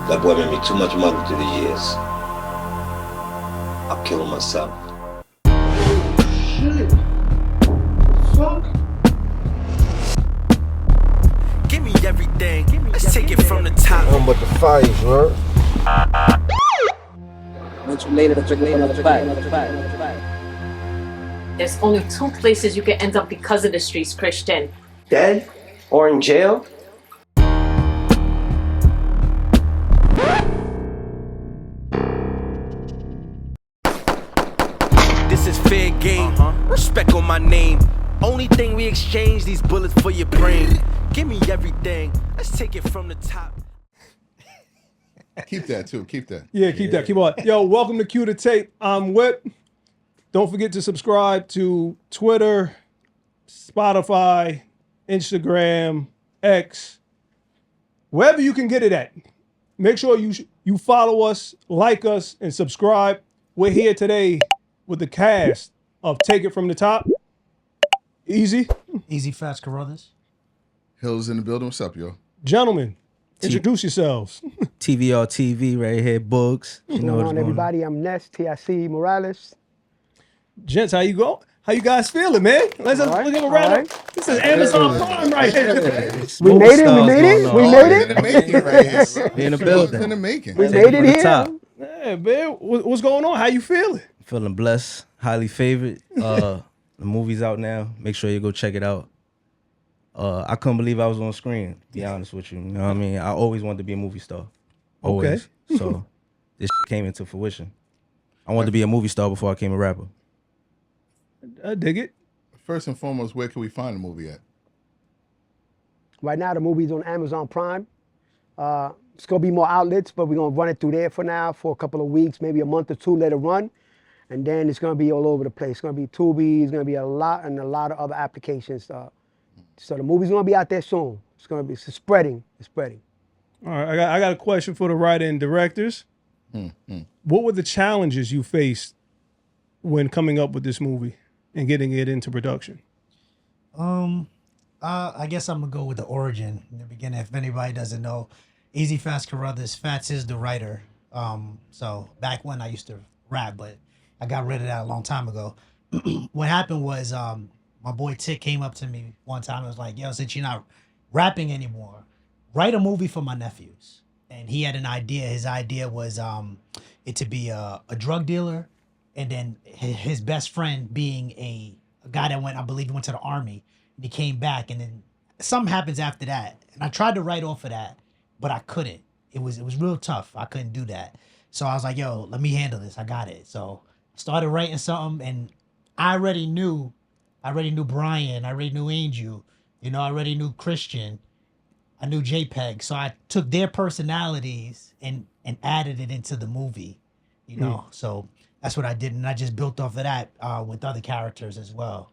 That boy made me too much money through the years. I'll kill him myself. Shit. Fuck. Give me everything. Let's take it from the top. Nothing but the fires, right? There's only two places you can end up because of the streets, Christian. Dead? Or in jail? This is fair game. Respect on my name. Only thing we exchange these bullets for your brain. Give me everything. Let's take it from the top. Keep that too. Keep that. Yeah, keep that. Keep on. Yo, welcome to Q to Tape. I'm Whip. Don't forget to subscribe to Twitter, Spotify, Instagram, X, wherever you can get it at. Make sure you follow us, like us, and subscribe. We're here today with the cast of Take It From the Top. Easy. Easy Fats Carruthers. Hills in the building. What's up, yo? Gentlemen, introduce yourselves. TVR TV right here, Boogs. You know What's going on, everybody? I'm Ness, TIC Morales. Gents, how you go? How you guys feeling, man? Let's give a round. right. This is Amazon Prime right here. We made it. We made it. We made In the making right here, bro. We in the It's building. in the making. We made it here. Top. Yeah, man. What's going on? How you feeling? Feeling blessed, highly favored. The movie's out now. Make sure you go check it out. I couldn't believe I was on screen, to be honest with you. You know what I mean? I always wanted to be a movie star. Always. Okay. So this came into fruition. I wanted to be a movie star before I became a rapper. I dig it. First and foremost, where can we find the movie at? Right now, the movie's on Amazon Prime. It's going to be more outlets, but we're going to run it through there for now for a couple of weeks, maybe a month or two, let it run. And then it's going to be all over the place. It's going to be Tubi. It's going to be a lot of other applications. So the movie's going to be out there soon. It's spreading. It's spreading. All right, I got a question for the writer and directors. What were the challenges you faced when coming up with this movie and getting it into production? I guess I'm gonna go with the origin in the beginning. If anybody doesn't know, Easy Fats Carruthers, Fats is the writer. So back when I used to rap, but I got rid of that a long time ago. What happened was my boy Tick came up to me one time and was like, yo, since you're not rapping anymore, write a movie for my nephews. And he had an idea. His idea was it to be a drug dealer, and then his best friend being a guy that went to the army, and he came back, and then something happens after that. And I tried to write off of that, but I couldn't. It was real tough. I couldn't do that. So I was like, yo, let me handle this. I got it. So I started writing something, and I already knew Brian, I already knew Angel, I already knew Christian, I knew JPEG. So I took their personalities and added it into the movie, So that's what I did, and I just built off of that with other characters as well.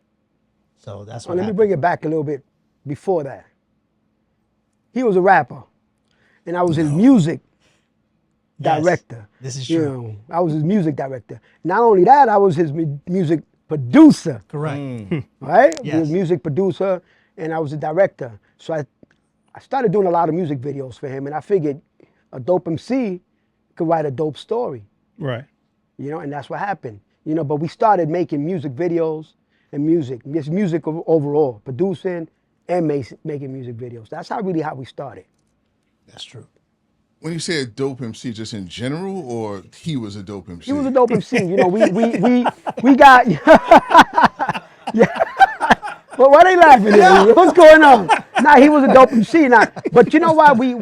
So that's what Let me bring it back a little bit before that. He was a rapper, and I was his music director. This is true. I was his music director. Not only that, I was his music producer. Correct. Right? Yes. He was music producer, and I was a director. So I started doing a lot of music videos for him, and I figured a dope MC could write a dope story. Right. And that's what happened. But we started making music videos and just music overall, producing and making music videos. That's how we started. That's true. When you say a dope MC, just in general, or he was a dope MC? He was a dope MC. We got. Yeah. Well, why they laughing here? What's going on? Nah, he was a dope MC. But you know why? We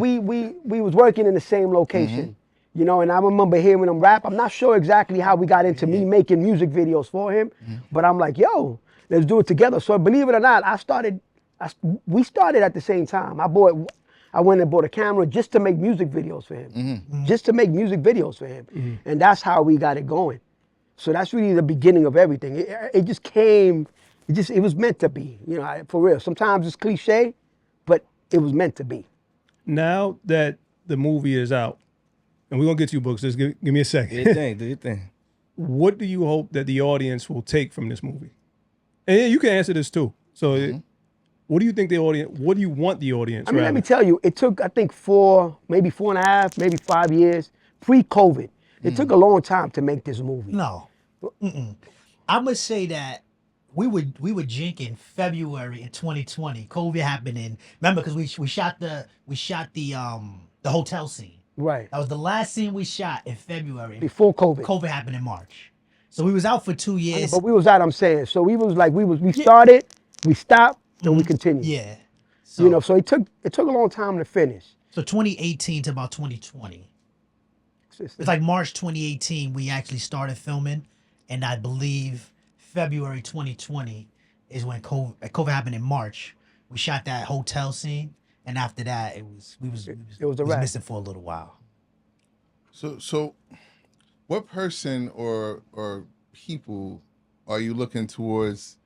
was working in the same location. And I remember hearing him rap. I'm not sure exactly how we got into me making music videos for him, but I'm like, yo, let's do it together. So believe it or not, we started at the same time. I went and bought a camera just to make music videos for him. Just to make music videos for him. And that's how we got it going. So that's really the beginning of everything. It just came, it was meant to be, for real. Sometimes it's cliche, but it was meant to be. Now that the movie is out, and we're going to get to you, Books, just give me a second. Do your thing. What do you hope that the audience will take from this movie? And you can answer this too. So What do you think the audience? What do you want the audience? I mean, let rather? me tell you, it took, I think, maybe 4.5, maybe 5 years pre-COVID. It took a long time to make this movie. No. I must say that we were jinking February in 2020. COVID happened in, remember, because we shot the hotel scene. Right. That was the last scene we shot in February. Before COVID. COVID happened in March. So we was out for 2 years. But we was out, I'm saying. So we was like, we started, we stopped, and we continued. Yeah. So, you know, so it took a long time to finish. So 2018 to about 2020. It's like March 2018 we actually started filming, and I believe February 2020 is when COVID happened in March. We shot that hotel scene, and after that it was missing for a little while. So what person or people are you looking towards,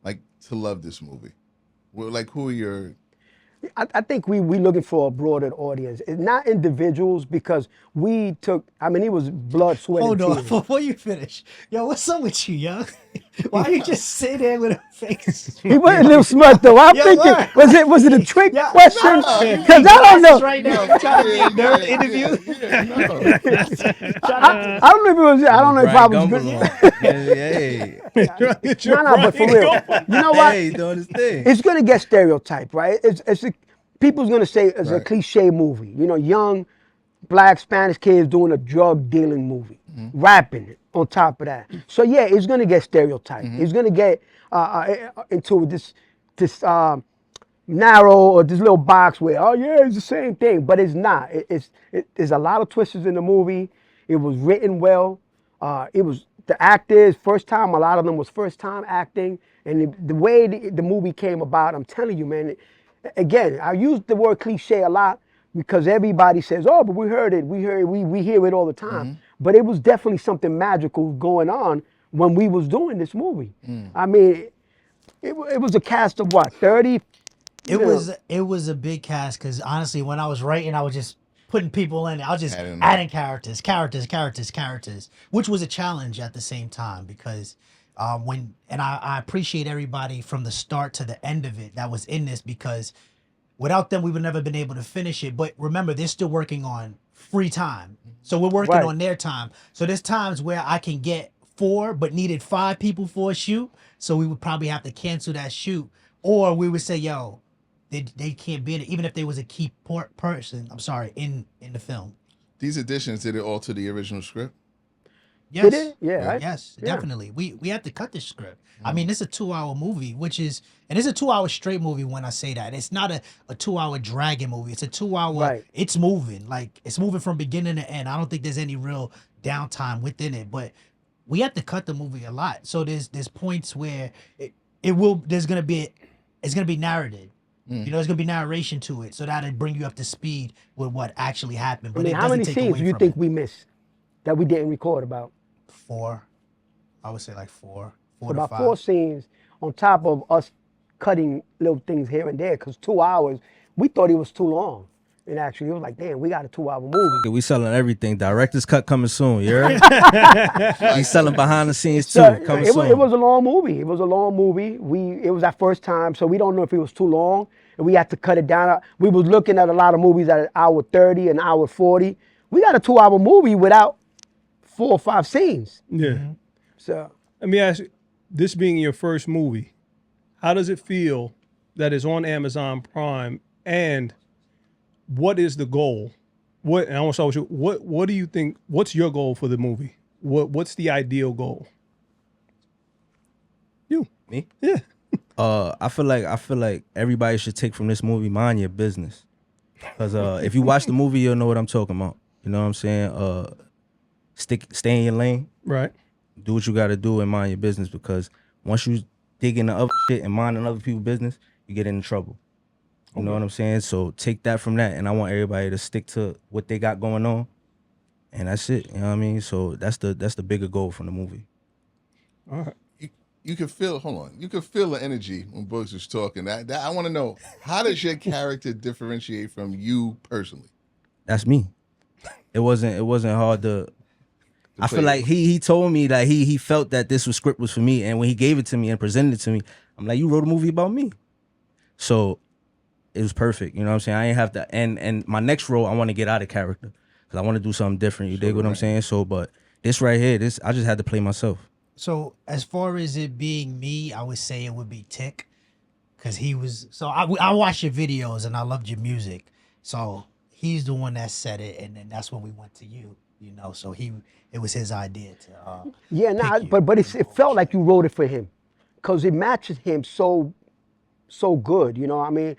like, to love this movie? Well, like, who are your... I think we looking for a broader audience. It's not individuals, because we took, I mean, it was blood, sweat, Hold and on, tears. before you finish. Yo, what's up with you, young? Why you just sit there with a face? He was a little smart though. I'm Yo, thinking, word. was it a trick Yeah, question? no, Because I don't know. right now, I'm trying to be a nerd interview. I don't know if it was. I don't know if I was good. Hey, No, but for real, you know what? hey, doing his thing. It's gonna get stereotyped, right? People's gonna say it's a cliche movie. You know, young black Spanish kids doing a drug dealing movie, rapping on top of that. So yeah, it's gonna get stereotyped. It's gonna get into this narrow, or this little box where, oh yeah, it's the same thing, but it's not. There's a lot of twists in the movie. It was written well. It was the actors first time. A lot of them was first time acting, and the way the movie came about, I'm telling you, man. Again, I use the word cliche a lot because everybody says, "Oh, but we heard it. We hear it all the time." But it was definitely something magical going on when we was doing this movie. I mean, it was a cast of what, 30? It was a big cast, because honestly, when I was writing, I was just putting people in. I was just adding characters, which was a challenge at the same time, because I appreciate everybody from the start to the end of it that was in this, because without them we would never been able to finish it. But remember, they're still working on free time, so we're working on their time. So there's times where I can get 4 but needed 5 people for a shoot, so we would probably have to cancel that shoot, or we would say, yo, they can't be in it, even if they was a key person. I'm sorry, in the film. These additions, did it alter the original script? Yes. Did it? Yeah. Right? Yes, definitely. We had to cut the script. I mean, it's a 2-hour movie, and it's a 2-hour straight movie. When I say that, it's not a 2-hour dragging movie. It's a 2-hour. Right. It's moving, like it's moving from beginning to end. I don't think there's any real downtime within it, but we had to cut the movie a lot. So there's points where it's gonna be narrated. You know, there's gonna be narration to it, so that'll bring you up to speed with what actually happened. But I mean, how many scenes do you think we missed that we didn't record about? 4. I would say like 4 to About 5. 4 scenes on top of us cutting little things here and there, because 2 hours, we thought it was too long. And actually, it was like, damn, we got a 2-hour movie. We selling everything. Director's cut coming soon. You heard? He's selling behind the scenes too. So Coming it soon. was a long movie. It was a long movie. It was our first time, so we don't know if it was too long, and we had to cut it down. We was looking at a lot of movies at 1:30, an hour 40. We got a 2-hour movie without 4 or 5 scenes. Yeah. So Let me ask you, this being your first movie, how does it feel that it's on Amazon Prime, and what is the goal? And I want to start with you. What do you think? What's your goal for the movie? What's the ideal goal? You. Me? Yeah. I feel like everybody should take from this movie, mind your business. Because if you watch the movie, you'll know what I'm talking about. You know what I'm saying? Stay in your lane. Right. Do what you got to do and mind your business, because once you dig into other shit and minding other people's business, you get into trouble. You know what I'm saying? So take that from that, and I want everybody to stick to what they got going on, and that's it. You know what I mean? So that's the bigger goal from the movie. All right. You can feel. Hold on. You can feel the energy when Bugs was talking. That I want to know, how does your character differentiate from you personally? That's me. It wasn't hard to. I feel like he told me that he felt that this script was for me, and when he gave it to me and presented it to me, I'm like, you wrote a movie about me. So it was perfect. You know what I'm saying? I ain't have to. And my next role, I want to get out of character because I want to do something different. You dig what I'm saying? So, but this right here, this I just had to play myself. So as far as it being me, I would say it would be Tick, because he was. So I watched your videos and I loved your music. So he's the one that said it, and then that's when we went to you. You know, so it was his idea to. Yeah, nah, pick you. but it felt like you wrote it for him, because it matches him so good. You know, I mean,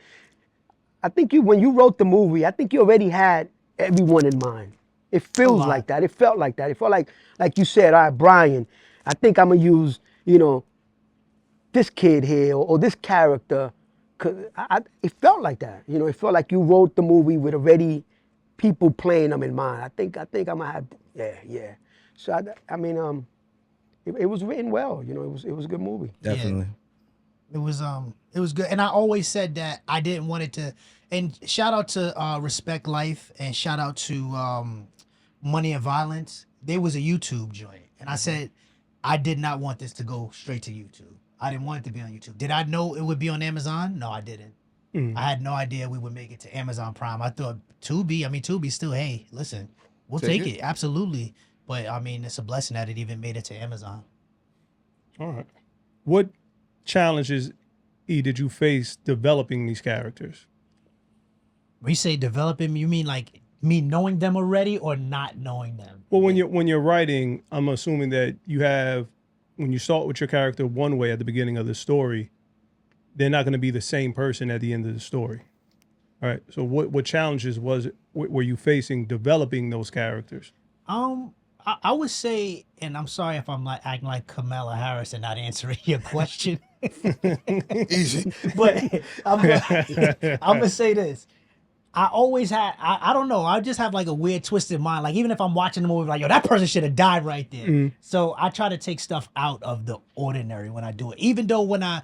I think when you wrote the movie, I think you already had everyone in mind. It feels like that. It felt like that. It felt like you said, all right, Brian, I think I'm gonna use, this kid here or this character. Cause it felt like that. You know, it felt like you wrote the movie with already people playing them in mind. I think I'm gonna have, yeah. So I mean, it was written well. You know, it was a good movie. Definitely. It was good, and I always said that I didn't want it to. And shout out to Respect Life, and shout out to Money and Violence. There was a YouTube joint, and I said I did not want this to go straight to YouTube. I didn't want it to be on YouTube. Did I know it would be on Amazon? No, I didn't. I had no idea we would make it to Amazon Prime. I thought Tubi still, hey, listen, we'll take it, absolutely. But I mean, it's a blessing that it even made it to Amazon. All right. What challenges, did you face developing these characters? When you say developing, you mean like me knowing them already or not knowing them? Well, when you're writing, I'm assuming that when you start with your character one way at the beginning of the story, they're not going to be the same person at the end of the story. All right. So what challenges were you facing developing those characters? I would say, and I'm sorry if I'm like acting like Kamala Harris and not answering your question. Easy. But I'm gonna say this. I always had, I don't know, I just have like a weird twisted mind. Like even if I'm watching the movie, like, yo, that person should have died right there. So I try to take stuff out of the ordinary when I do it. Even though when I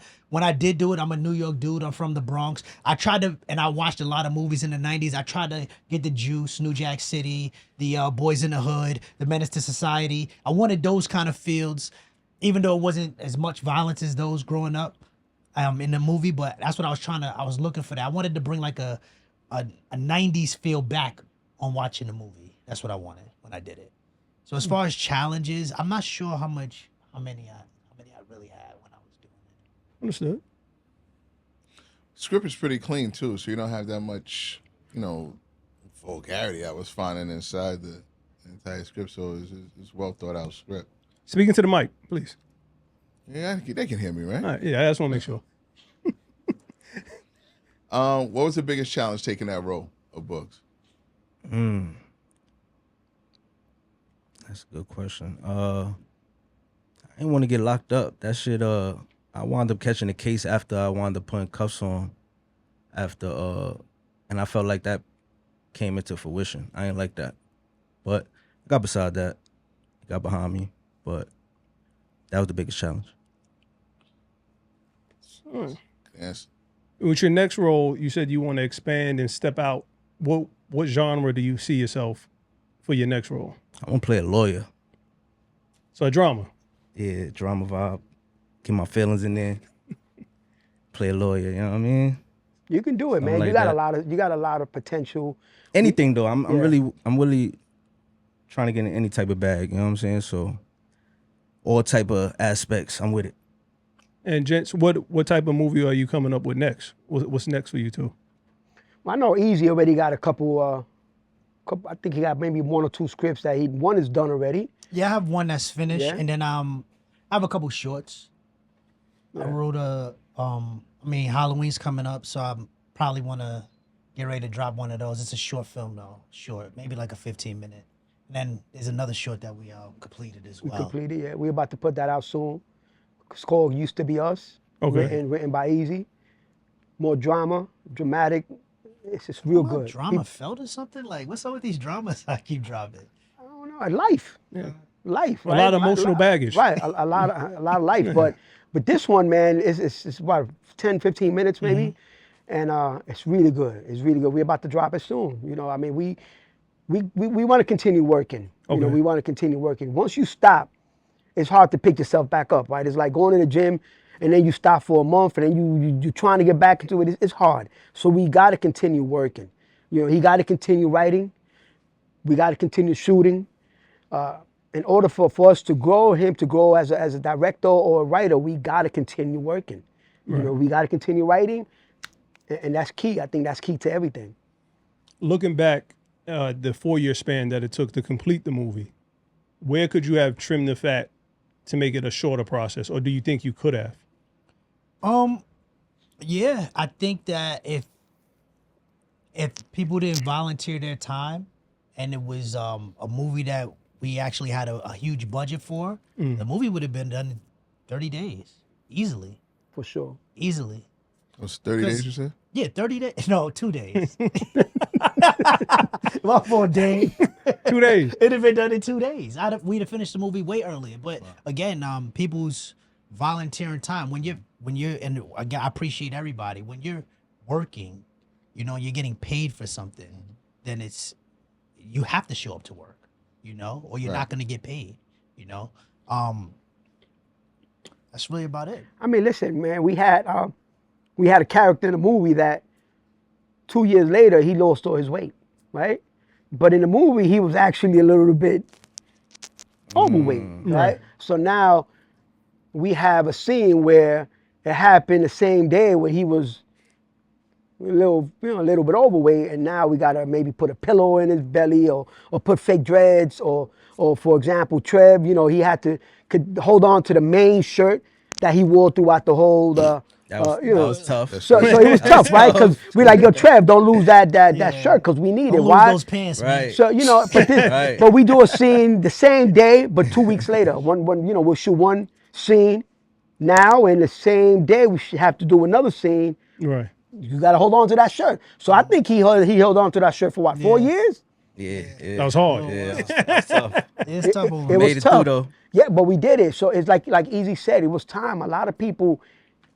did do it, I'm a New York dude, I'm from the Bronx. I tried to, and I watched a lot of movies in the 90s. I tried to get the Juice, New Jack City, the Boys in the Hood, the Menace to Society. I wanted those kind of fields, even though it wasn't as much violence as those growing up in the movie. But that's what I was looking for that. I wanted to bring like a 90s feel back on watching the movie. That's what I wanted when I did it. So as far as challenges, I'm not sure how many I really had when I was doing it. Understood. Script is pretty clean too, so you don't have that much, vulgarity I was finding inside the entire script. So it's well thought out script. Speaking to the mic, please. Yeah, they can hear me, right? All right, yeah, I just want to make sure. What was the biggest challenge taking that role of Books? That's a good question. I didn't want to get locked up. That shit, I wound up catching a case after I wound up putting cuffs on and I felt like that came into fruition. I ain't like that. But I got beside that. It got behind me. But that was the biggest challenge. Yes. With your next role, you said you want to expand and step out. What genre do you see yourself for your next role? I want to play a lawyer. So a drama. Yeah, drama vibe. Get my feelings in there. Play a lawyer, you know what I mean? You can do it, Something man. like You got that. a lot of potential. Anything though. I'm really trying to get in any type of bag, you know what I'm saying? So all type of aspects, I'm with it. And gents, what type of movie are you coming up with next? What's next for you two? Well, I know Easy already got a couple. I think he got maybe one or two scripts that one is done already. Yeah, I have one that's finished, Yeah. and then I have a couple shorts. I wrote Halloween's coming up, so I probably want to get ready to drop one of those. It's a short film though, maybe like a 15-minute. And then there's another short that we completed as well. We completed, yeah. We're about to put that out soon. It's called Used to Be Us. Okay. Written by Easy. More dramatic. It's just real good. Drama felt or something? Like, what's up with these dramas I keep dropping? I don't know. Life. Yeah. Life. A Right? lot of emotional baggage. Right. A lot of life. But this one, man, it's about 10, 15 minutes maybe. And it's really good. It's really good. We're about to drop it soon. You know, I mean, we want to continue working. You know, Okay. we want to continue working. Once you stop, it's hard to pick yourself back up, right? It's like going to the gym and then you stop for a month, and then you're trying to get back into it. It's hard. So we got to continue working. You know, he got to continue writing. We got to continue shooting. In order for us to grow, him to grow as a director or a writer, we got to continue working. You know, we got to continue writing, and that's key. I think that's key to everything. Looking back, the 4-year span that it took to complete the movie, where could you have trimmed the fat to make it a shorter process, or do you think you could have? Yeah, I think that if people didn't volunteer their time, and it was a movie that we actually had a huge budget for, the movie would have been done in 30 days, easily. For sure. Easily. It was 30 days, you said? Yeah, 30 days. No, 2 days. Well, for a day. 2 days. It'd have been done in 2 days. We'd have finished the movie way earlier. But again, people's volunteering time, when you're, and again, I appreciate everybody. When you're working, you know, you're getting paid for something, then you have to show up to work, you know, or you're not going to get paid, you know. That's really about it. I mean, listen, man, we had a character in the movie that 2 years later he lost all his weight, right? But in the movie he was actually a little bit overweight, right? So now we have a scene where it happened the same day where he was a little bit overweight, and now we gotta maybe put a pillow in his belly or put fake dreads, or for example, Trev, you know, he could hold on to the main shirt that he wore throughout the whole. That was tough. So it was tough, right? Because we're like, yo, Trev, don't lose that shirt because we need it. Don't Why? lose those pants, man. So you know, but we do a scene the same day, but 2 weeks later. One, you know, we'll shoot one scene now, and the same day we should have to do another scene. Right. You got to hold on to that shirt. So I think he held on to that shirt for what, 4 years? Yeah. That was hard. Yeah, that was tough. It's tough. It Made was it tough. through, though. Yeah, but we did it. So it's like Easy said, it was time. A lot of people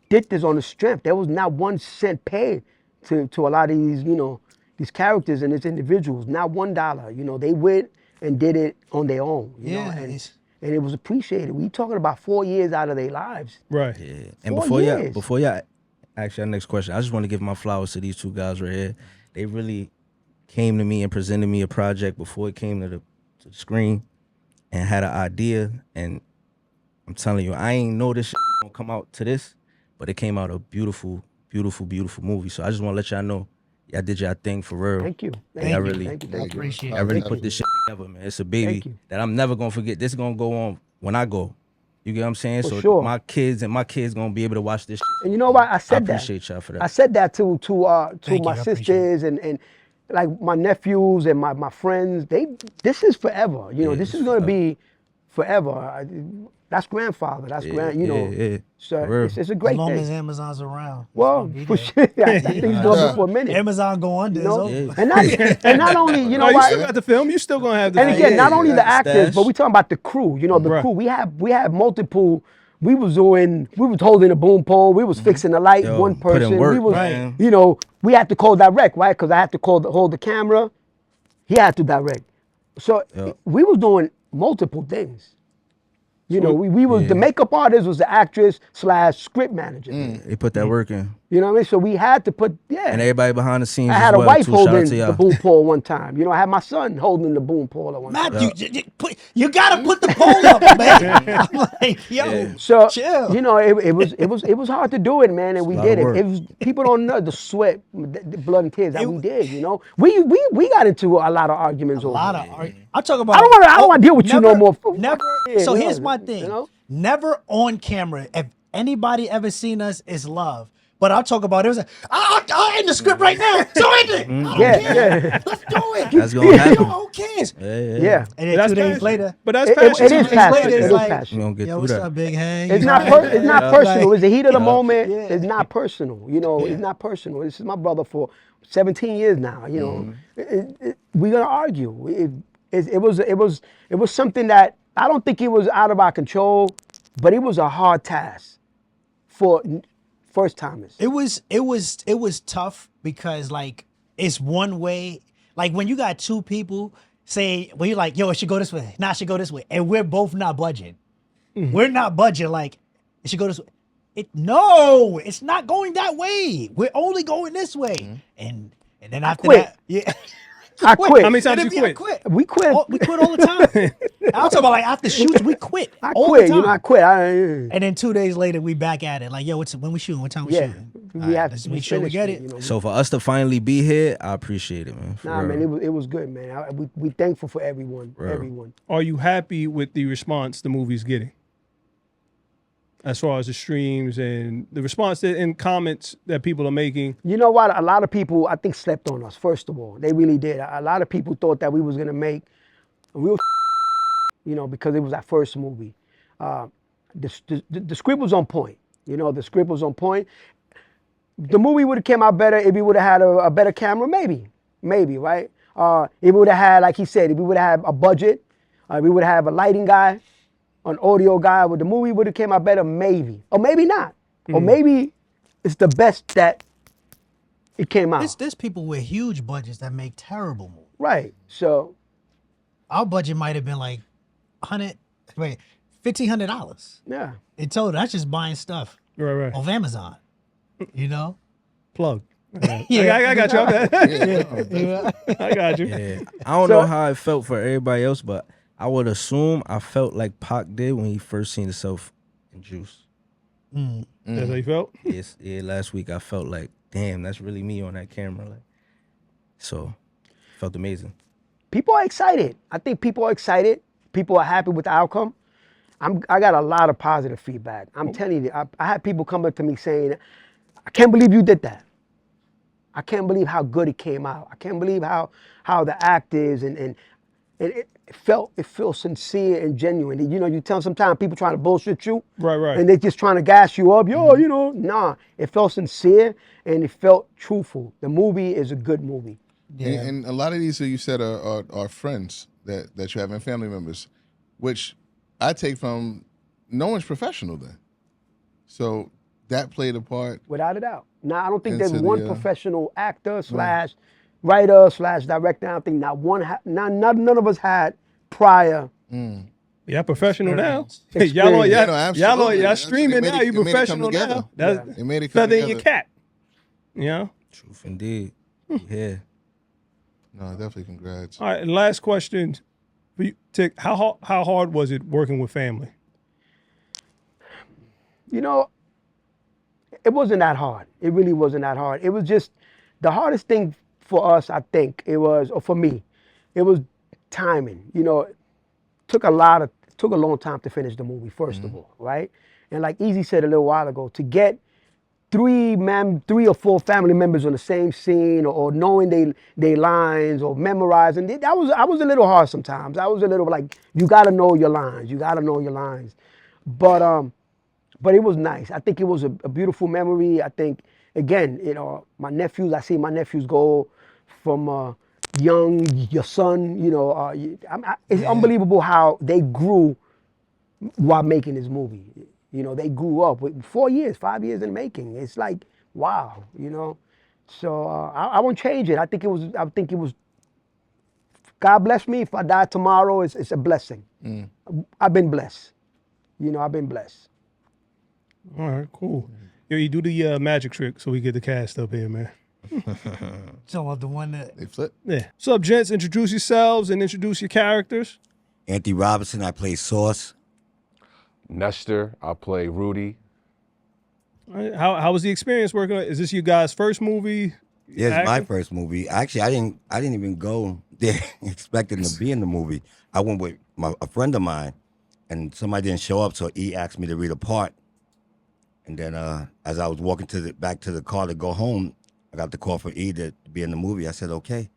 did this on the strength. There was not 1 cent paid to a lot of these, you know, these characters and these individuals. Not $1. You know, they went and did it on their own. You know, and it was appreciated. We talking about 4 years out of their lives. Right. Yeah. And 4 years. before y'all ask your next question, I just want to give my flowers to these two guys right here. They really came to me and presented me a project before it came to the screen, and had an idea. And I'm telling you, I ain't know this shit gonna come out to this, but it came out a beautiful, beautiful, beautiful movie. So I just want to let y'all know, y'all did y'all thing for real. Thank you. And I really, Thank you. I appreciate I really it. put this shit together, man. It's a baby you. that I'm never gonna forget. This is gonna go on when I go. You get what I'm saying? For So sure. my kids gonna be able to watch this shit. And you know what? I said that. I appreciate y'all for that. I said that to Thank you, my I appreciate sisters and like my nephews and my friends. This is forever. You know, this is gonna be forever. That's grandfather. That's you know. Yeah. So For real. it's a great As long thing. as Amazon's around. Well, for sure. I think he's doing it for a minute. Amazon go under. You know? It's over. And not only, you know No, you what? still got the film. You still gonna have the And film. again, not only the yeah, actors, stash. but we talking about the crew. You know, the Right. crew. We have multiple. We was holding a boom pole. We was fixing the light. Yo, One put in person. work, we was, man. you know, we had to call direct, right? Because I had to hold the camera. He had to direct. So Yo. we was doing multiple things. You know, we was the makeup artist was the actress / script manager. They put that work in. You know what I mean? So we had to put And everybody behind the scenes I as had a well, wife too. Shout out holding to the y'all. boom pole one time. You know, I had my son holding the boom pole at one time. Matthew, you gotta put the pole up, man. I'm like, yo, So chill. you know, it was hard to do it, man, and we lot did of it. work. It was people don't know the sweat, the blood and tears that we did. You know, we got into a lot of arguments over. I'm talking about. I don't want to deal with you no more. Never. Yeah, So you here's know, my thing. You know? Never on camera. If anybody ever seen us, it's love. But I'll talk about it. It was like, I'll end the script right now. So end it. I don't care. Yeah. Let's do it. That's gonna happen. Who cares? Yeah. And then That's 2 days passion. later, But that's It passion. is 2 days passion. later, It it's is like, passion. We gonna get yo, through what's that. up, big hang? It's You not know? it's not personal. It's the heat of the moment. Yeah. It's not personal. You know, it's not personal. This is my brother for 17 years now. You know, we're gonna argue. It was something that I don't think it was out of our control, but it was a hard task for first timers. It was tough because like it's one way. Like when you got two people say, well, you're like, yo, it should go this way. Nah, it should go this way, and we're both not budging. We're not budging. Like it should go this way. No, it's not going that way. We're only going this way. Mm-hmm. And then after quit. that, yeah. I quit. How many times you Yeah, quit? We quit. We quit all the time. I'm talking about like after shoots, we quit I all quit. the time. You know, I quit. And then 2 days later, we back at it. Like, yo, when we shooting? What time we Yeah, shooting? we All right, have let's to make sure we finish get it, it. you know. So for us to finally be here, I appreciate it, man. For Nah, real. man, it was good, man. We thankful for everyone. Real. Everyone. Are you happy with the response the movie's getting? As far as the streams and the response and comments that people are making. You know what? A lot of people, I think, slept on us. First of all, they really did. A lot of people thought that we was gonna make a real, you know, because it was our first movie. The script was on point. You know, the script was on point. The movie would have came out better if we would have had a better camera, maybe, right? If we would have had, like he said, if we would have a budget, we would have a lighting guy, an audio guy. Would the movie would have came out better, maybe, or maybe not, or maybe it's the best that it came out. There's people with huge budgets that make terrible movies. Right. So Our budget might have been like $1,500 yeah, in total. That's just buying stuff Right. off Amazon. You know? Plug. Yeah. I got you. Okay. Yeah. I got you. Yeah. I don't know how it felt for everybody else, but I would assume I felt like Pac did when he first seen himself in Juice. That's how you felt? Yes, yeah. Last week I felt like, damn, that's really me on that camera. Like, so felt amazing. people are excited. I think people are excited. People are happy with the outcome. I got a lot of positive feedback. I'm telling you, I had people come up to me saying, I can't believe you did that. I can't believe how good it came out. I can't believe how the act is and it feels sincere and genuine. You know, you tell sometimes people trying to bullshit you. Right. And they're just trying to gas you up. Yo, you know, nah. It felt sincere and it felt truthful. The movie is a good movie. Yeah. And a lot of these, you said, are friends that you have and family members, which I take from no one's professional then. So that played a part. Without a doubt. Now, I don't think there's Into one the, professional actor slash writer slash director. I don't think not one, none of us had prior. Yeah, professional now. Experience. Y'all Yeah, no, absolutely. y'all streaming It made now. it- You it made it come professional together. now. That's It made it come feather in your together. cap. You know? Truth indeed. Yeah. No, definitely congrats. All right, and last question for you, Tick. How hard was it working with family? You know, it wasn't that hard. It really wasn't that hard. It was just the hardest thing for us, I think, or for me, it was timing. You know, took a long time to finish the movie, first of all, right? And like Easy said a little while ago, to get three or four family members on the same scene or knowing they lines or memorizing, I was a little hard sometimes. I was a little like, you gotta know your lines. But it was nice. I think it was a beautiful memory. I think, again, you know, I see my nephews go from young, your son, you know, it's unbelievable how they grew while making this movie. You know, they grew up with 5 years in making. It's like, wow, you know. So I won't change it. I think it was, God bless me. If I die tomorrow, it's a blessing. I've been blessed. You know, I've been blessed. All right, cool. Yo, you do the magic trick so we get the cast up here, man. So the one that They flip. Yeah. What's up, gents? Introduce yourselves and introduce your characters. Anthony Robinson, I play Sauce. Nestor, I play Rudy. All right, how was the experience working on it? Is this your guys' first movie? Yeah, it's my acting? first movie. Actually, I didn't even go there expecting to be in the movie. I went with a friend of mine, and somebody didn't show up, so he asked me to read a part. And then as I was walking back to the car to go home, I got the call from E to be in the movie. I said, okay.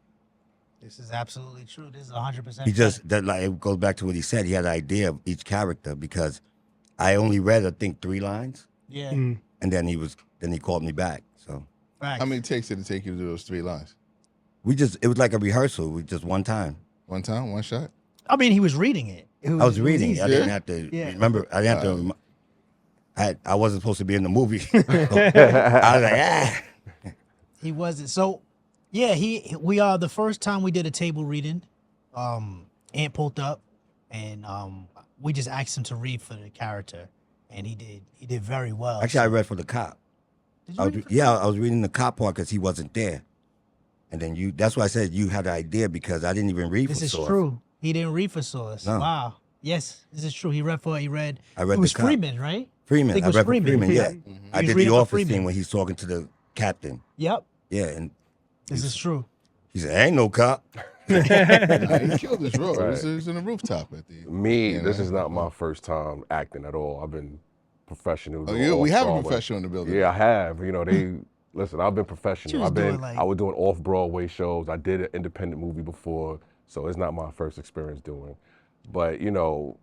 this is absolutely true. This is 100%. He just, it goes back to what he said. He had an idea of each character because I only read, I think, 3 lines. Yeah. And then he called me back. So Facts. How many takes did it take you to do those 3 lines? it was like a rehearsal. We just one time. One time, one shot? I mean, he was reading it. I was reading. easy. I didn't have to remember. I didn't have to. I wasn't supposed to be in the movie. So I was like, He wasn't. So, yeah, we are the first time we did a table reading. Ant pulled up, and we just asked him to read for the character, and he did very well. Actually, I so- read for the cop. Did you I was, read for the yeah, I was reading the cop part because he wasn't there. And then that's why I said you had an idea because I didn't even read This for is Source. true. He didn't read for Source. No. Wow. Yes, this is true. He read. I read It was the cop. Freeman, right? Freeman. I think I it was read for Freeman. Freeman, yeah. He I was did reading the for office Freeman. scene when he's talking to the captain. Yep. Yeah, and This is true. he said, "Ain't no cop." Nah, he killed his role. It was in a rooftop at the. Me, you this know? is not my first time acting at all. I've been professional. Oh, doing we have a off-Broadway. professional in the building. Yeah, I have. You know, they listen. I've been professional. She was I've been. doing, like- I was doing off Broadway shows. I did an independent movie before, so it's not my first experience doing. But you know,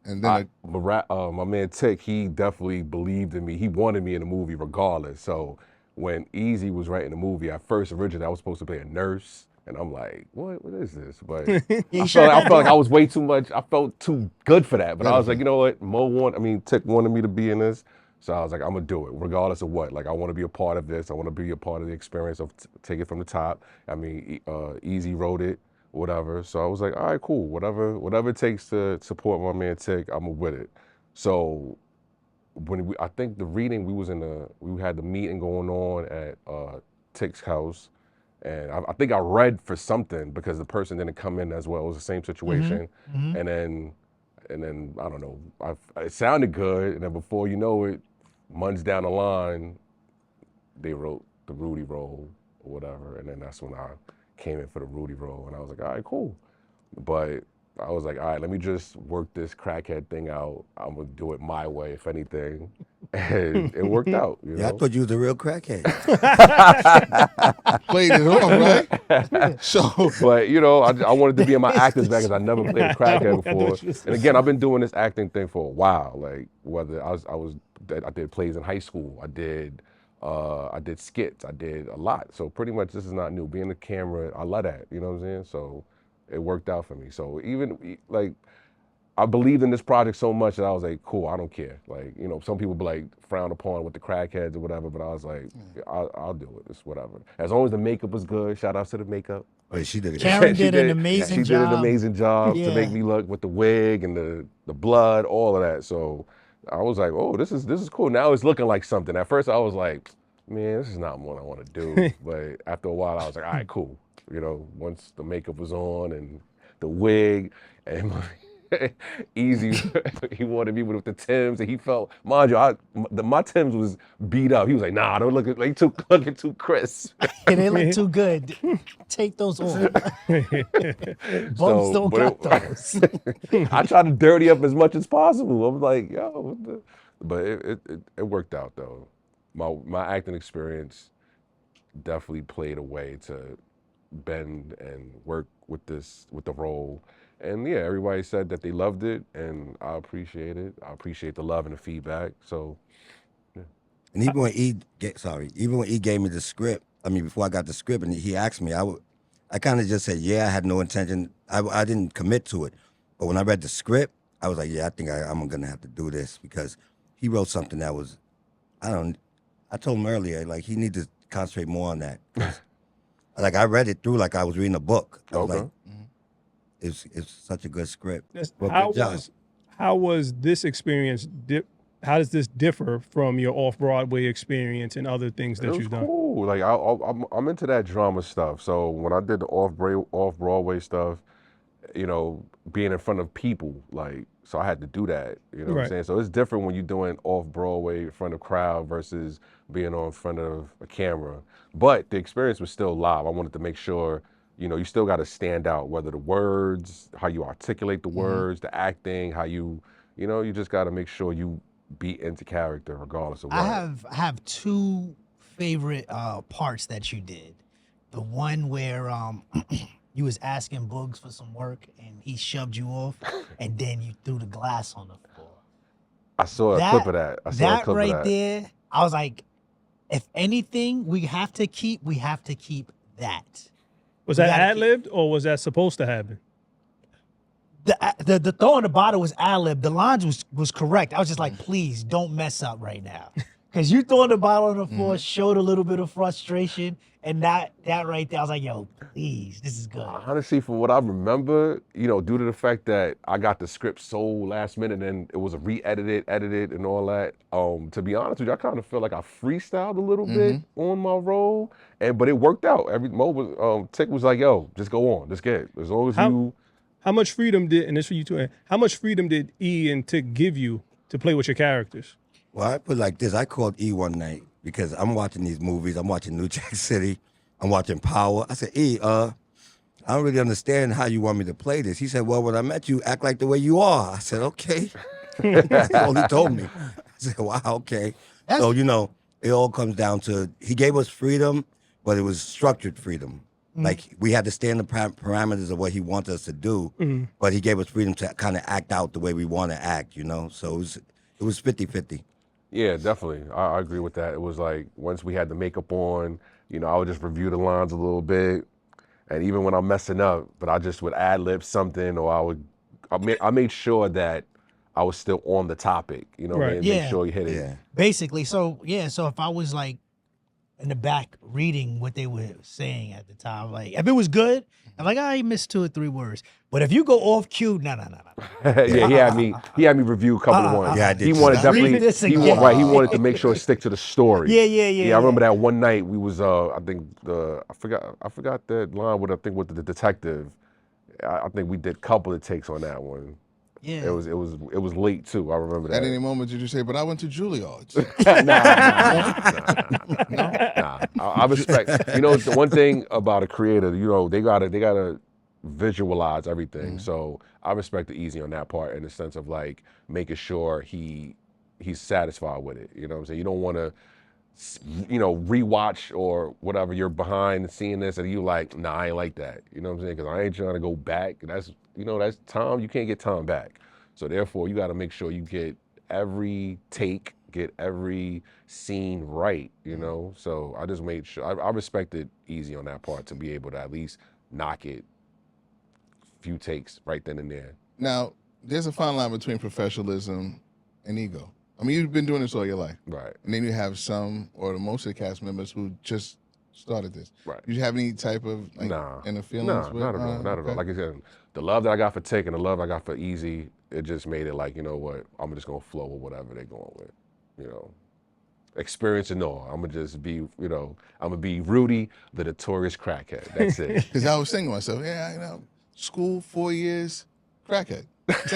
And then my man Tick, he definitely believed in me. He wanted me in the movie regardless. So when Easy was writing the movie, at first originally I was supposed to play a nurse, and I'm like, what is this? But I felt like I was way too much. I felt too good for that. But I was like, you know what? Tick wanted me to be in this. So I was like, I'm gonna do it, regardless of what. Like, I want to be a part of this. I want to be a part of the experience of take it from the top. I mean, Easy wrote it, whatever. So I was like, all right, cool. Whatever it takes to support my man Tick, I'm with it. So when I think the reading, we had the meeting going on at Tick's house, and I think I read for something because the person didn't come in as well. It was the same situation, and then I don't know. It sounded good, and then before you know it, months down the line, they wrote the Rudy role or whatever, and then that's when I came in for the Rudy role, and I was like, all right, cool. But I was like, all right, let me just work this crackhead thing out. I'm gonna do it my way, if anything, and it worked out. You Yeah, I know? thought you was a real crackhead. played it off, right? So, But you know, I wanted to be in my actor's bag because I never played a crackhead before. And again, I've been doing this acting thing for a while. Like whether I did plays in high school, I did skits, I did a lot. So pretty much this is not new. Being the camera, I love that. You know what I'm saying? So it worked out for me. So even like I believed in this project so much that I was like, cool, I don't care. Like, you know, some people be like frown upon with the crackheads or whatever, but I was like, I'll do it. It's whatever. As long as the makeup was good. Shout out to the makeup. Oh, she did it. Karen She did an amazing She did an job. amazing job Yeah. to make me look with the wig and the blood, all of that. So I was like, oh, this is cool. Now it's looking like something. At first I was like, man, this is not what I want to do. But after a while I was like, all right, cool. You know, once the makeup was on and the wig and Easy, he wanted me with the Timbs, and he felt, mind you, my Timbs was beat up. He was like, nah, don't look looking too crisp. They look too good. Take those off. Bums So, don't but got those. I tried to dirty up as much as possible. I was like, yo, what the? But it worked out though. My acting experience definitely played a way to bend and work with the role. And yeah, everybody said that they loved it, and I appreciate it. I appreciate the love and the feedback. So, And even when E gave me the script, I mean, before I got the script, and he asked me, I kind of just said, yeah, I had no intention. I didn't commit to it. But when I read the script, I was like, yeah, I think I'm going to have to do this because he wrote something that was, I told him earlier, like, he needs to concentrate more on that. Like, I read it through like I was reading a book. I was Okay. like, it's such a good script. Well, How good job. was this experience? How does this differ from your off-Broadway experience and other things that It was you've done? cool. Like I'm into that drama stuff. So when I did the off Broadway stuff, you know, being in front of people, like, so I had to do that. You know what I'm Right. saying? So it's different when you're doing off Broadway in front of crowd versus being on front of a camera. But the experience was still live. I wanted to make sure, you know, you still got to stand out, whether the words, how you articulate the words, the acting, how you just got to make sure you be into character regardless of what. I have two favorite parts that you did. The one where you was asking Boogs for some work and he shoved you off, and then you threw the glass on the floor. I saw a clip of that. I saw a That clip right of that. there, I was like, if anything, we have to keep that. Was We that gotta ad keep- libbed or was that supposed to happen? The throw in the bottle was ad-lib. The lines was correct. I was just like, please don't mess up right now. Because you throwing the bottle on the floor showed a little bit of frustration, And that right there, I was like, yo, please, this is good. Honestly, from what I remember, due to the fact that I got the script so last minute and it was edited, and all that. To be honest with you, I kind of feel like I freestyled a little bit on my role, but it worked out. Tick was like, "Yo, just go on, just get it. As long as you." How much freedom did, and this for you too, how much freedom did E and Tick give you to play with your characters? Well, I put it like this. I called E one night because I'm watching these movies. I'm watching New Jack City. I'm watching Power. I said, E, I don't really understand how you want me to play this. He said, well, when I met you, act like the way you are. I said, okay. That's all he told me. I said, wow, okay. So, it all comes down to, he gave us freedom, but it was structured freedom. Like, we had to stay in the parameters of what he wanted us to do, but he gave us freedom to kind of act out the way we want to act, So it was 50-50. Yeah, definitely. I agree with that. It was like, once we had the makeup on, I would just review the lines a little bit. And even when I'm messing up, but I just would ad-lib something, or I made sure that I was still on the topic, Right. Make sure you hit it. Yeah. Basically, so if I was like in the back reading what they were saying at the time, like if it was good, I'm like, I missed 2 or 3 words. But if you go off cue, no. Yeah, he had me review a couple of ones. Yeah, I did. He wanted definitely. Read this He again. wanted to make sure it stick to the story. Yeah. I remember that one night we was I think I forgot that line with with the detective. I think we did a couple of takes on that one. Yeah. It was late too. I remember that. At any moment, did you say, but I went to Juilliard? Nah. I respect. The one thing about a creator, they gotta visualize everything. So I respect the Easy on that part in the sense of like making sure he's satisfied with it. You know what I'm saying? You don't want to, rewatch or whatever. You're behind seeing this and you like, nah, I ain't like that. You know what I'm saying? Because I ain't trying to go back. That's time. You can't get time back. So therefore, you got to make sure you get every take, get every scene right. So I just made sure I respected Easy on that part to be able to at least knock it. Few takes right then and there. Now, there's a fine line between professionalism and ego. I mean, you've been doing this all your life. Right. And then you have some, or most of the cast members who just started this. Right. Do you have any type of inner feelings? Not at all. Not at all. Like I said, the love that I got for Tick and the love I got for Easy, it just made it like, you know what, I'm just gonna flow with whatever they're going with. Experience and all. I'm gonna just be, I'm gonna be Rudy, the notorious crackhead. That's it. Because I was thinking to myself, school 4 years, crackhead. Makes